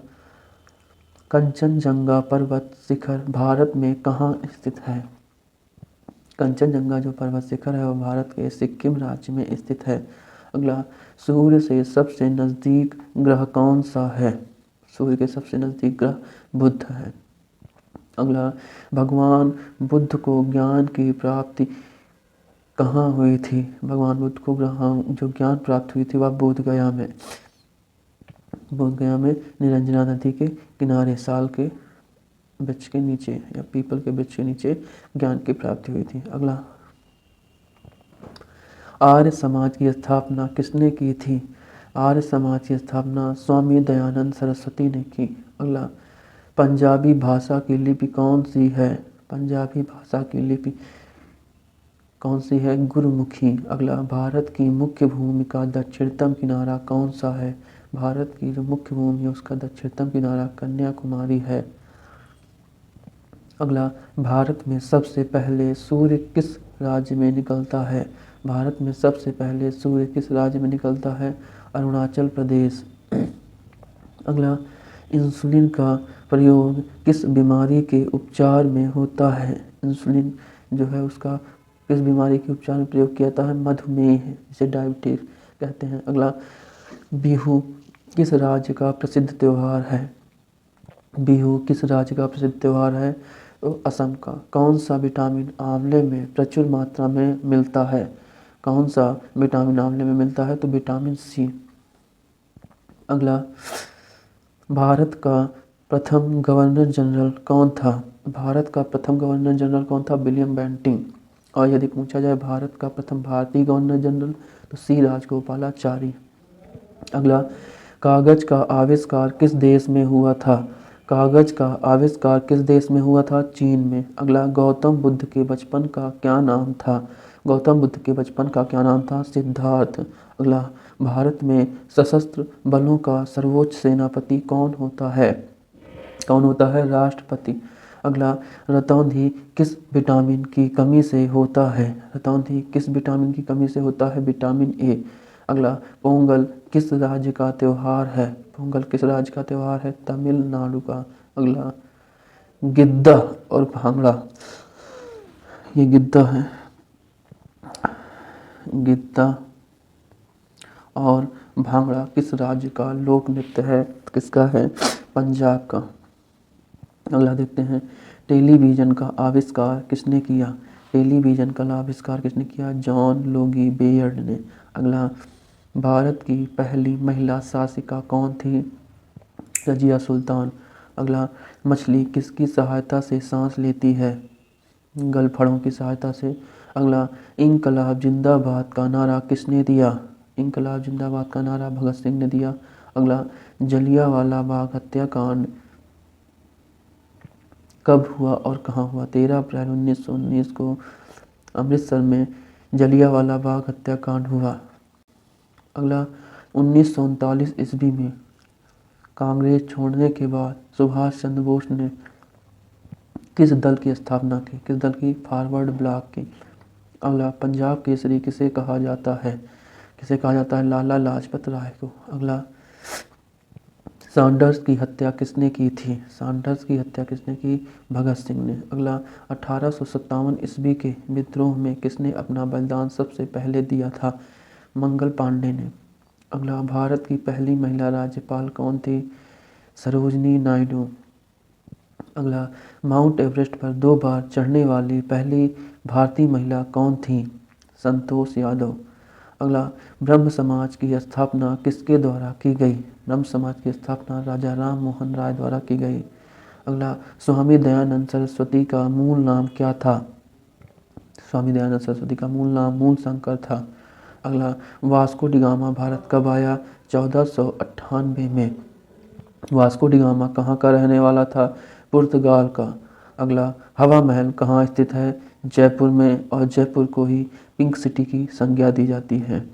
कंचनजंगा पर्वत शिखर भारत में कहाँ स्थित है? कंचनजंगा जो पर्वत शिखर है वो भारत के सिक्किम राज्य में स्थित है। अगला, सूर्य से सबसे नज़दीक ग्रह कौन सा है? सूर्य के सबसे नज़दीक ग्रह बुध है। अगला, भगवान बुद्ध को ज्ञान की प्राप्ति कहाँ हुई थी? भगवान बुद्ध को जो ज्ञान प्राप्त हुई थी वह बोधगया में। बोधगया में निरंजना नदी के किनारे साल के वृक्ष के नीचे या पीपल के वृक्ष के नीचे ज्ञान की प्राप्ति हुई थी। अगला, आर्य समाज की स्थापना किसने की थी? आर्य समाज की स्थापना स्वामी दयानंद सरस्वती ने की। अगला, पंजाबी भाषा की लिपि कौन सी है? पंजाबी भाषा की लिपि कौन सी है? गुरुमुखी। अगला, भारत की मुख्य भूमि का दक्षिणतम किनारा कौन सा है? भारत की जो मुख्य भूमि है उसका दक्षिणतम किनारा कन्याकुमारी है। अगला, भारत में सबसे पहले सूर्य किस राज्य में निकलता है? भारत में सबसे पहले सूर्य किस राज्य में निकलता है? अरुणाचल प्रदेश। अगला, इंसुलिन का प्रयोग किस बीमारी के उपचार में होता है? इंसुलिन जो है उसका किस बीमारी के उपचार में प्रयोग किया जाता है? मधुमेह, जिसे डायबिटीज कहते हैं। अगला, बिहू किस राज्य का प्रसिद्ध त्यौहार है? बिहू किस राज्य का प्रसिद्ध त्यौहार है? तो असम का। कौन सा विटामिन आंवले में प्रचुर मात्रा में मिलता है? कौन सा विटामिन आंवले में मिलता है? तो विटामिन सी। अगला, भारत का प्रथम गवर्नर जनरल कौन था? भारत का प्रथम गवर्नर जनरल कौन था? William Bentinck. और यदि पूछा जाए भारत का प्रथम भारतीय गवर्नर जनरल तो सी राजगोपालाचारी। अगला, कागज का आविष्कार किस देश में हुआ था? कागज का आविष्कार किस देश में हुआ था? चीन में। अगला, गौतम बुद्ध के बचपन का क्या नाम था? गौतम बुद्ध के बचपन का क्या नाम था? सिद्धार्थ। अगला, भारत में सशस्त्र बलों का सर्वोच्च सेनापति कौन होता है? कौन होता है? राष्ट्रपति। अगला, रतौंधी किस विटामिन की कमी से होता है? रतौंधी किस विटामिन की कमी से होता है? Vitamin A. अगला, पोंगल किस राज्य का त्यौहार है? पोंगल किस राज्य का त्यौहार है? तमिलनाडु का। अगला, गिद्दा और भांगड़ा, ये गिद्दा है, गिद्दा और भांगड़ा किस राज्य का लोक नृत्य है? किसका है? पंजाब का। अगला देखते हैं, टेलीविज़न का आविष्कार किसने किया? टेलीविज़न का आविष्कार किसने किया? जॉन लोगी बेयर्ड ने। अगला, भारत की पहली महिला शासिका कौन थी? रजिया सुल्तान। अगला, मछली किसकी सहायता से सांस लेती है? गलफड़ों की सहायता से। अगला, इंकलाब जिंदाबाद का नारा किसने दिया? इंकलाब जिंदाबाद का नारा भगत सिंह ने दिया। अगला, जलियांवाला बाग हत्याकांड कब हुआ और कहाँ हुआ? 13 अप्रैल 1919 को अमृतसर में जलियांवाला बाग हत्याकांड हुआ। अगला, 1939 ईस्वी में कांग्रेस छोड़ने के बाद सुभाष चंद्र बोस ने किस दल की स्थापना की? किस दल की? फॉरवर्ड ब्लॉक की। अगला, पंजाब केसरी किसे कहा जाता है? किसे कहा जाता है? लाला लाजपत राय को। अगला, सैंडर्स की हत्या किसने की थी? सैंडर्स की हत्या किसने की? भगत सिंह ने। अगला, 1857 ईस्वी के विद्रोह में किसने अपना बलिदान सबसे पहले दिया था? मंगल पांडे ने। अगला, भारत की पहली महिला राज्यपाल कौन थी? सरोजनी नायडू। अगला, माउंट एवरेस्ट पर 2 बार चढ़ने वाली पहली भारतीय महिला कौन थी? संतोष यादव। अगला, ब्रह्म समाज की स्थापना किसके द्वारा की गई? ब्रह्म समाज की स्थापना राजा राम मोहन राय द्वारा की गई। अगला, स्वामी दयानंद सरस्वती का मूल नाम क्या था? स्वामी दयानंद सरस्वती का मूल नाम मूलशंकर था। अगला, वास्को डी गामा भारत कब आया? 1498 में। वास्को डी गामा कहाँ का रहने वाला था? पुर्तगाल का। अगला, हवा महल कहाँ स्थित है? जयपुर में, और जयपुर को ही पिंक सिटी की संज्ञा दी जाती है।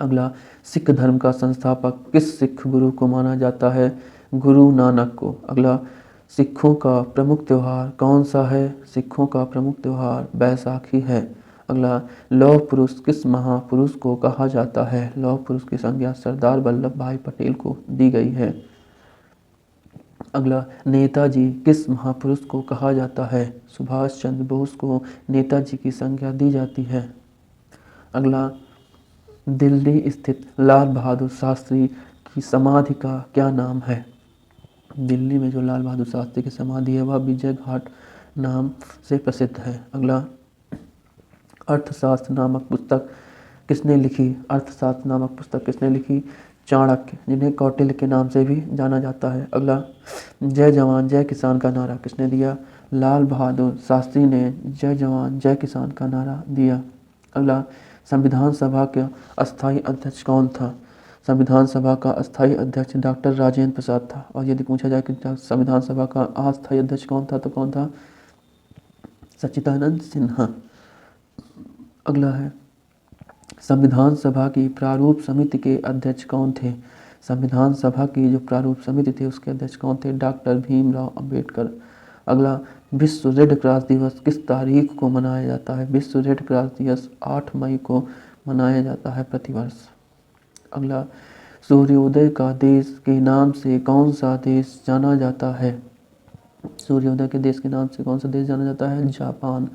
अगला, सिख धर्म का संस्थापक किस सिख गुरु को माना जाता है? गुरु नानक को। अगला, सिखों का प्रमुख त्यौहार कौन सा है? सिखों का प्रमुख त्यौहार बैसाखी है। अगला, लौह पुरुष किस महापुरुष को कहा जाता है? लौह पुरुष की संज्ञा सरदार वल्लभ भाई पटेल को दी गई है। अगला, नेताजी किस महापुरुष को कहा जाता है? सुभाष चंद्र बोस को नेताजी की संज्ञा दी जाती है। अगला, दिल्ली स्थित लाल बहादुर शास्त्री की समाधि का क्या नाम है? दिल्ली में जो लाल बहादुर शास्त्री की समाधि है वह विजय घाट नाम से प्रसिद्ध है। अगला, अर्थशास्त्र नामक पुस्तक किसने लिखी? अर्थशास्त्र नामक पुस्तक किसने लिखी? चाणक्य, जिन्हें कौटिल्य के नाम से भी जाना जाता है। अगला, जय जवान जय किसान का नारा किसने दिया? लाल बहादुर शास्त्री ने जय जवान जय किसान का नारा दिया। अगला, संविधान सभा का अस्थायी अध्यक्ष कौन था? संविधान सभा का अस्थायी अध्यक्ष डॉक्टर राजेंद्र प्रसाद था। और यदि पूछा जाए कि संविधान सभा का अस्थायी अध्यक्ष कौन था तो कौन था? सच्चिदानंद सिन्हा। अगला है, संविधान सभा की प्रारूप समिति के अध्यक्ष कौन थे? संविधान सभा की जो प्रारूप समिति थी उसके अध्यक्ष कौन थे? डॉक्टर भीमराव अंबेडकर। अगला, विश्व रेड क्रॉस दिवस किस तारीख को मनाया जाता है? विश्व रेड क्रॉस दिवस 8 मई को मनाया जाता है प्रतिवर्ष। अगला, सूर्योदय का देश के नाम से कौन सा देश जाना जाता है? सूर्योदय के देश के नाम से कौन सा देश जाना जाता है? जापान।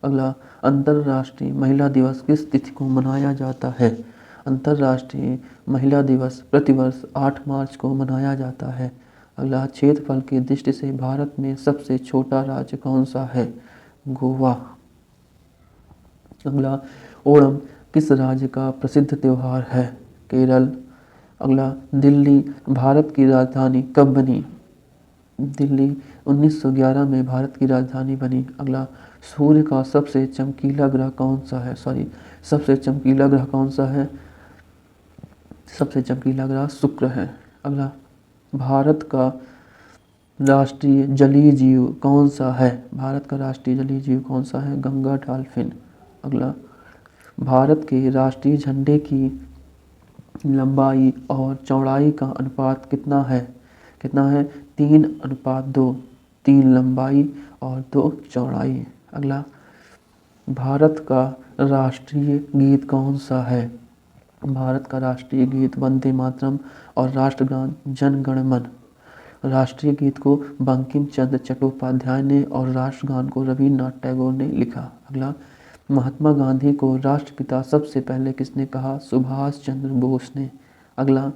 अगला, अंतर्राष्ट्रीय महिला दिवस किस तिथि को मनाया जाता है? अंतर्राष्ट्रीय महिला दिवस प्रतिवर्ष 8 मार्च को मनाया जाता है। अगला, क्षेत्रफल की दृष्टि से भारत में सबसे छोटा राज्य कौन सा है? गोवा। अगला, ओणम किस राज्य का प्रसिद्ध त्यौहार है? केरल। अगला, दिल्ली भारत की राजधानी कब बनी? दिल्ली 1911 में भारत की राजधानी बनी। अगला, सूर्य का सबसे चमकीला ग्रह कौन सा है? सबसे चमकीला ग्रह कौन सा है? सबसे चमकीला ग्रह शुक्र है। अगला, भारत का राष्ट्रीय जलीय जीव कौन सा है? भारत का राष्ट्रीय जलीय जीव कौन सा है? गंगा डॉल्फिन। अगला, भारत के राष्ट्रीय झंडे की लंबाई और चौड़ाई का अनुपात कितना है? कितना है? 3:2। 3 लंबाई और 2 चौड़ाई। अगला, भारत का राष्ट्रीय गीत कौन सा है? भारत का राष्ट्रीय गीत वंदे मातरम और राष्ट्रगान जन गण मन। राष्ट्रीय गीत को बंकिम चंद्र चट्टोपाध्याय ने और राष्ट्रगान को रविन्द्रनाथ टैगोर ने लिखा। अगला, महात्मा गांधी को राष्ट्रपिता सबसे पहले किसने कहा? सुभाष चंद्र बोस ने। अगला,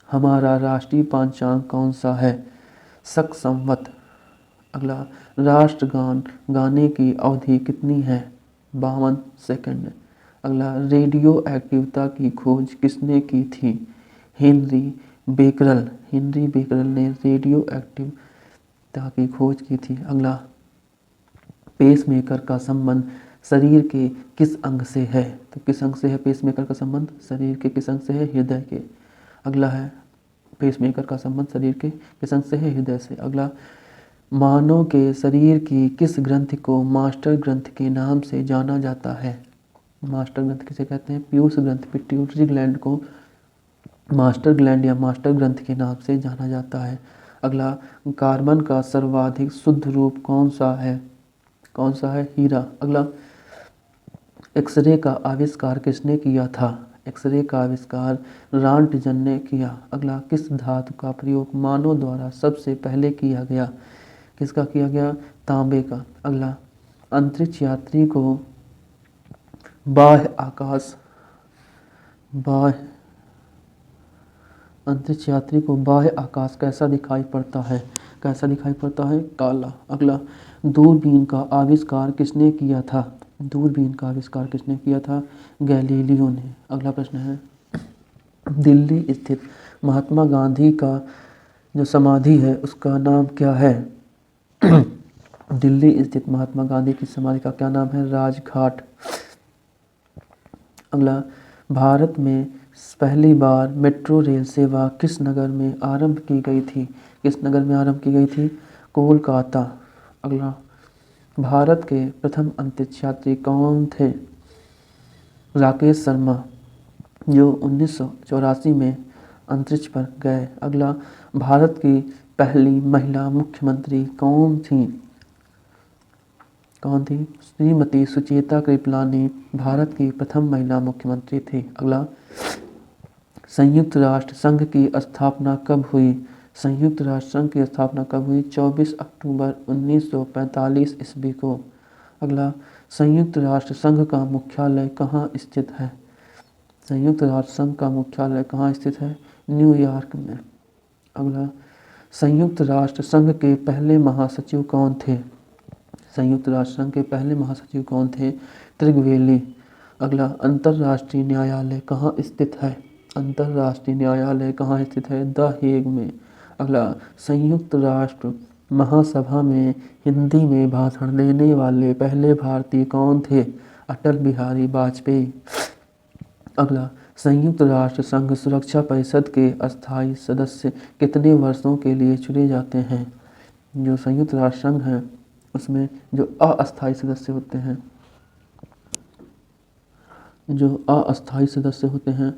हमारा राष्ट्रीय पंचांग कौन सा है? शक संवत। अगला, राष्ट्रगान गाने की अवधि कितनी है? 52 सेकंड। अगला, रेडियो एक्टिवता की खोज किसने की थी? Henry Becquerel. हेनरी बेकरल ने रेडियो एक्टिवता की खोज की थी। अगला, पेसमेकर का संबंध शरीर के किस अंग से है? तो किस अंग से है पेसमेकर का संबंध? शरीर के किस अंग से है? हृदय के। अगला है, पेसमेकर का संबंध शरीर के किस अंग से है? हृदय से। अगला, मानव के शरीर की किस ग्रंथि को मास्टर ग्रंथ के नाम से जाना जाता है? मास्टर ग्रंथ किसे कहते हैं? पीयूष ग्रंथ, पिट्यूटरी ग्लैंड को मास्टर ग्लैंड या मास्टर ग्रंथ के नाम से जाना जाता है। अगला, कार्बन का सर्वाधिक शुद्ध रूप कौन सा है? हीरा। अगला, एक्सरे का आविष्कार किसने किया था? एक्सरे का आविष्कार रॉन्टजन ने किया। अगला, किस धातु का प्रयोग मानव द्वारा सबसे पहले किया गया? किसका किया गया? तांबे का। अगला, अंतरिक्ष यात्री को बाह्य आकाश कैसा दिखाई पड़ता है? कैसा दिखाई पड़ता है? काला। अगला, दूरबीन का आविष्कार किसने किया था? दूरबीन का आविष्कार किसने किया था? गैलीलियो ने। अगला प्रश्न है, दिल्ली स्थित महात्मा गांधी का जो समाधि है उसका नाम क्या है? दिल्ली स्थित महात्मा गांधी की समाधि का क्या नाम है? राजघाट। अगला, भारत में पहली बार मेट्रो रेल सेवा किस नगर में आरंभ की गई थी? किस नगर में आरंभ की गई थी? कोलकाता। अगला, भारत के प्रथम अंतरिक्ष यात्री कौन थे? राकेश शर्मा, जो 1984 में अंतरिक्ष पर गए। अगला, भारत की पहली महिला मुख्यमंत्री कौन थी? कौन थी? श्रीमती सुचेता कृपलानी भारत की प्रथम महिला मुख्यमंत्री थी। अगला, संयुक्त राष्ट्र संघ की स्थापना कब हुई? संयुक्त राष्ट्र संघ की स्थापना कब हुई? 24 अक्टूबर 1945 ईस्वी को। अगला, संयुक्त राष्ट्र संघ का मुख्यालय कहाँ स्थित है? संयुक्त राष्ट्र संघ का मुख्यालय कहाँ स्थित है? न्यूयॉर्क में। अगला, संयुक्त राष्ट्र संघ के पहले महासचिव कौन थे? संयुक्त राष्ट्र संघ के पहले महासचिव कौन थे? त्रिगवेली। अगला, अंतर्राष्ट्रीय न्यायालय कहाँ स्थित है? अंतर्राष्ट्रीय न्यायालय कहाँ स्थित है? द हेग में। अगला, संयुक्त राष्ट्र महासभा में हिंदी में भाषण देने वाले पहले भारतीय कौन थे? अटल बिहारी वाजपेयी। अगला, संयुक्त राष्ट्र संघ सुरक्षा परिषद के अस्थायी सदस्य कितने वर्षों के लिए चुने जाते हैं? जो संयुक्त राष्ट्र संघ है उसमें जो अस्थायी सदस्य होते हैं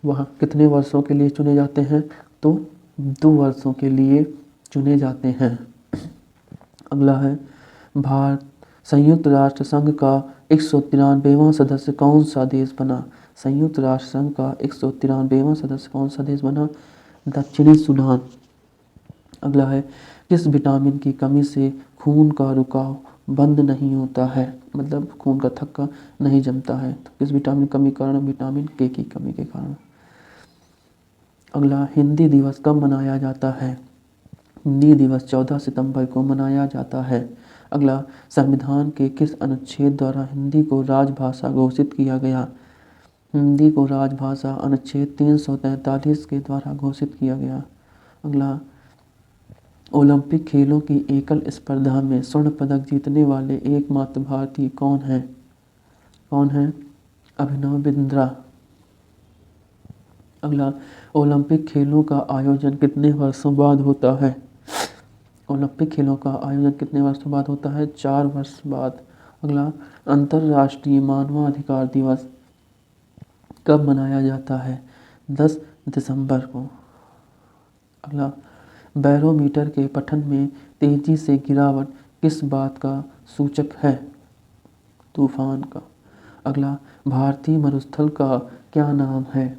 वह कितने वर्षों के लिए चुने जाते हैं? तो 2 वर्षों के लिए चुने जाते हैं। अगला है, भारत संयुक्त राष्ट्र संघ का 193वां सदस्य कौन सा देश बना? संयुक्त राष्ट्र संघ का 193वां सदस्य कौन सा देश बना? दक्षिणी सूडान। अगला है, किस विटामिन की कमी से खून का रुकाव बंद नहीं होता है? मतलब खून का थक्का नहीं जमता है। तो किस विटामिन कमी कारण? विटामिन के की कमी के कारण। अगला, हिंदी दिवस कब मनाया जाता है? हिंदी दिवस 14 सितंबर को मनाया जाता है। अगला, संविधान के किस अनुच्छेद द्वारा हिंदी को राजभाषा घोषित किया गया? हिंदी को राजभाषा अनुच्छेद 343 के द्वारा घोषित किया गया। अगला, ओलंपिक खेलों की एकल स्पर्धा में स्वर्ण पदक जीतने वाले एकमात्र भारतीय कौन है? अभिनव बिंद्रा। अगला, ओलंपिक खेलों का आयोजन कितने वर्षों बाद होता है? ओलंपिक खेलों का आयोजन कितने वर्षों बाद होता है? 4 वर्ष बाद। अगला, अंतर्राष्ट्रीय मानवाधिकार दिवस कब मनाया जाता है? 10 दिसंबर को। अगला, बैरोमीटर के पठन में तेजी से गिरावट किस बात का सूचक है? तूफान का। अगला, भारतीय मरुस्थल का क्या नाम है?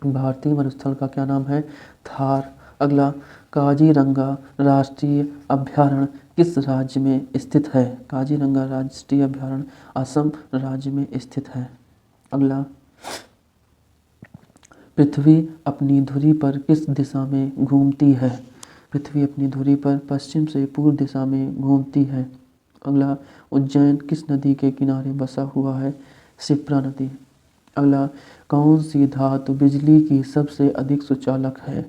भारतीय मरुस्थल का क्या नाम है? थार। अगला, काजीरंगा राष्ट्रीय अभयारण्य किस राज्य में स्थित है? काजीरंगा राष्ट्रीय अभयारण्य असम राज्य में स्थित है। अगला, पृथ्वी अपनी धुरी पर किस दिशा में घूमती है? पृथ्वी अपनी धुरी पर पश्चिम से पूर्व दिशा में घूमती है। अगला, उज्जैन किस नदी के किनारे बसा हुआ है? शिप्रा नदी। अगला, कौन सी धातु बिजली की सबसे अधिक सुचालक है?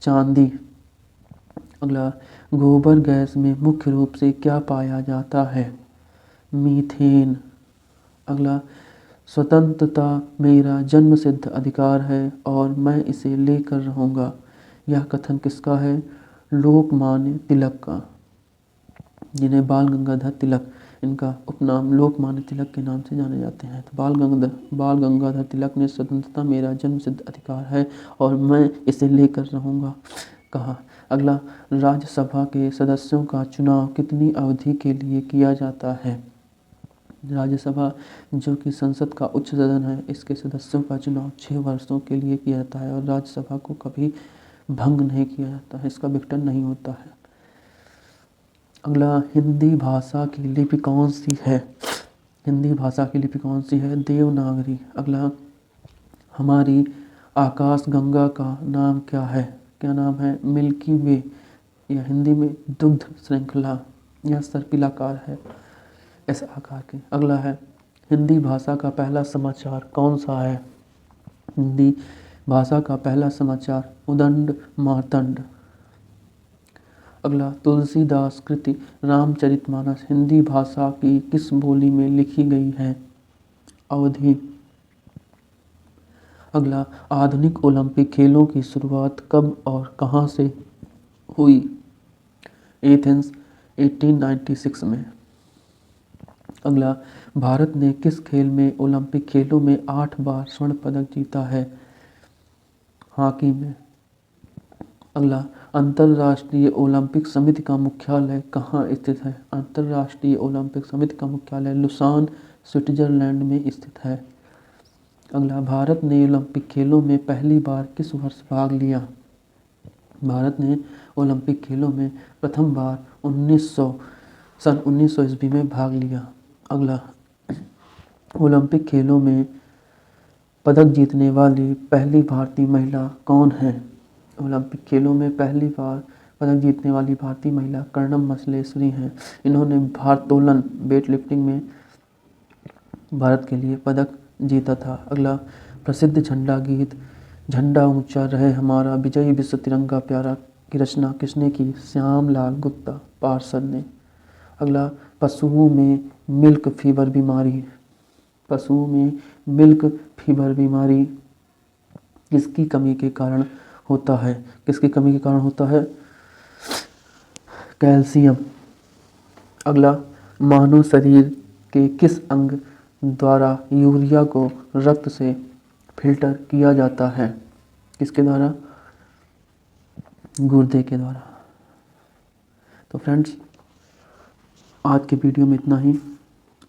चांदी। अगला, गोबर गैस में मुख्य रूप से क्या पाया जाता है? मीथेन। अगला, स्वतंत्रता मेरा जन्मसिद्ध अधिकार है और मैं इसे लेकर रहूँगा, यह कथन किसका है? लोकमान्य तिलक का, जिन्हें बाल गंगाधर तिलक, इनका उपनाम लोकमान्य तिलक के नाम से जाने जाते हैं। तो बाल गंगाधर तिलक ने स्वतंत्रता मेरा जन्मसिद्ध अधिकार है और मैं इसे लेकर रहूँगा कहा। अगला, राज्यसभा के सदस्यों का चुनाव कितनी अवधि के लिए किया जाता है? राज्यसभा जो कि संसद का उच्च सदन है, इसके सदस्यों का चुनाव 6 वर्षों के लिए किया जाता है और राज्यसभा को कभी भंग नहीं किया जाता है, इसका विघटन नहीं होता है। अगला, हिंदी भाषा की लिपि कौन सी है? हिंदी भाषा की लिपि कौन सी है? देवनागरी। अगला, हमारी आकाश गंगा का नाम क्या है? क्या नाम है? मिल्की वे, या हिंदी में दुग्ध श्रृंखला। यह सर्पिलाकार है इस आकार के। अगला है, हिंदी भाषा का पहला समाचार कौन सा है? हिंदी भाषा का पहला समाचार उदंड मार्तंड। अगला, तुलसीदास कृति रामचरितमानस हिंदी भाषा की किस बोली में लिखी गई है? अवधी। अगला, आधुनिक ओलंपिक खेलों की शुरुआत कब और कहाँ से हुई? एथेंस 1896 में। अगला, भारत ने किस खेल में ओलंपिक खेलों में 8 बार स्वर्ण पदक जीता है? हॉकी में। अगला, अंतर्राष्ट्रीय ओलंपिक समिति का मुख्यालय कहाँ स्थित है? अंतर्राष्ट्रीय ओलंपिक समिति का मुख्यालय लुसान, स्विट्जरलैंड में स्थित है। अगला, भारत ने ओलंपिक खेलों में पहली बार किस वर्ष भाग लिया? भारत ने ओलंपिक खेलों में प्रथम बार सन 1900 ईस्वी में भाग लिया। अगला, ओलंपिक खेलों में पदक जीतने वाली पहली भारतीय महिला कौन है? ओलंपिक खेलों में पहली बार पदक जीतने वाली भारतीय महिला कर्णम मसलेश्वरी हैं। इन्होंने भारोत्तोलन वेट लिफ्टिंग में भारत के लिए पदक जीता था। अगला, प्रसिद्ध झंडा गीत झंडा ऊंचा रहे हमारा विजयी विश्व तिरंगा प्यारा की रचना किसने की? श्यामलाल गुप्ता पार्षद ने। अगला, पशुओं में मिल्क फीवर बीमारी बीमारी किसकी कमी के कारण होता है? किसकी कमी के कारण होता है? कैल्शियम। अगला, मानव शरीर के किस अंग द्वारा यूरिया को रक्त से फिल्टर किया जाता है? किसके द्वारा? गुर्दे के द्वारा। तो फ्रेंड्स, आज के वीडियो में इतना ही।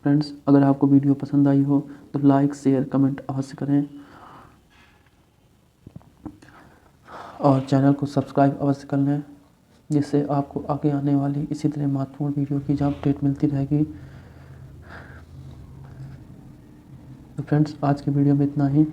फ्रेंड्स, अगर आपको वीडियो पसंद आई हो तो लाइक शेयर कमेंट अवश्य करें और चैनल को सब्सक्राइब अवश्य कर लें, जिससे आपको आगे आने वाली इसी तरह महत्वपूर्ण वीडियो की अपडेट मिलती रहेगी। तो फ्रेंड्स, आज के वीडियो में इतना ही।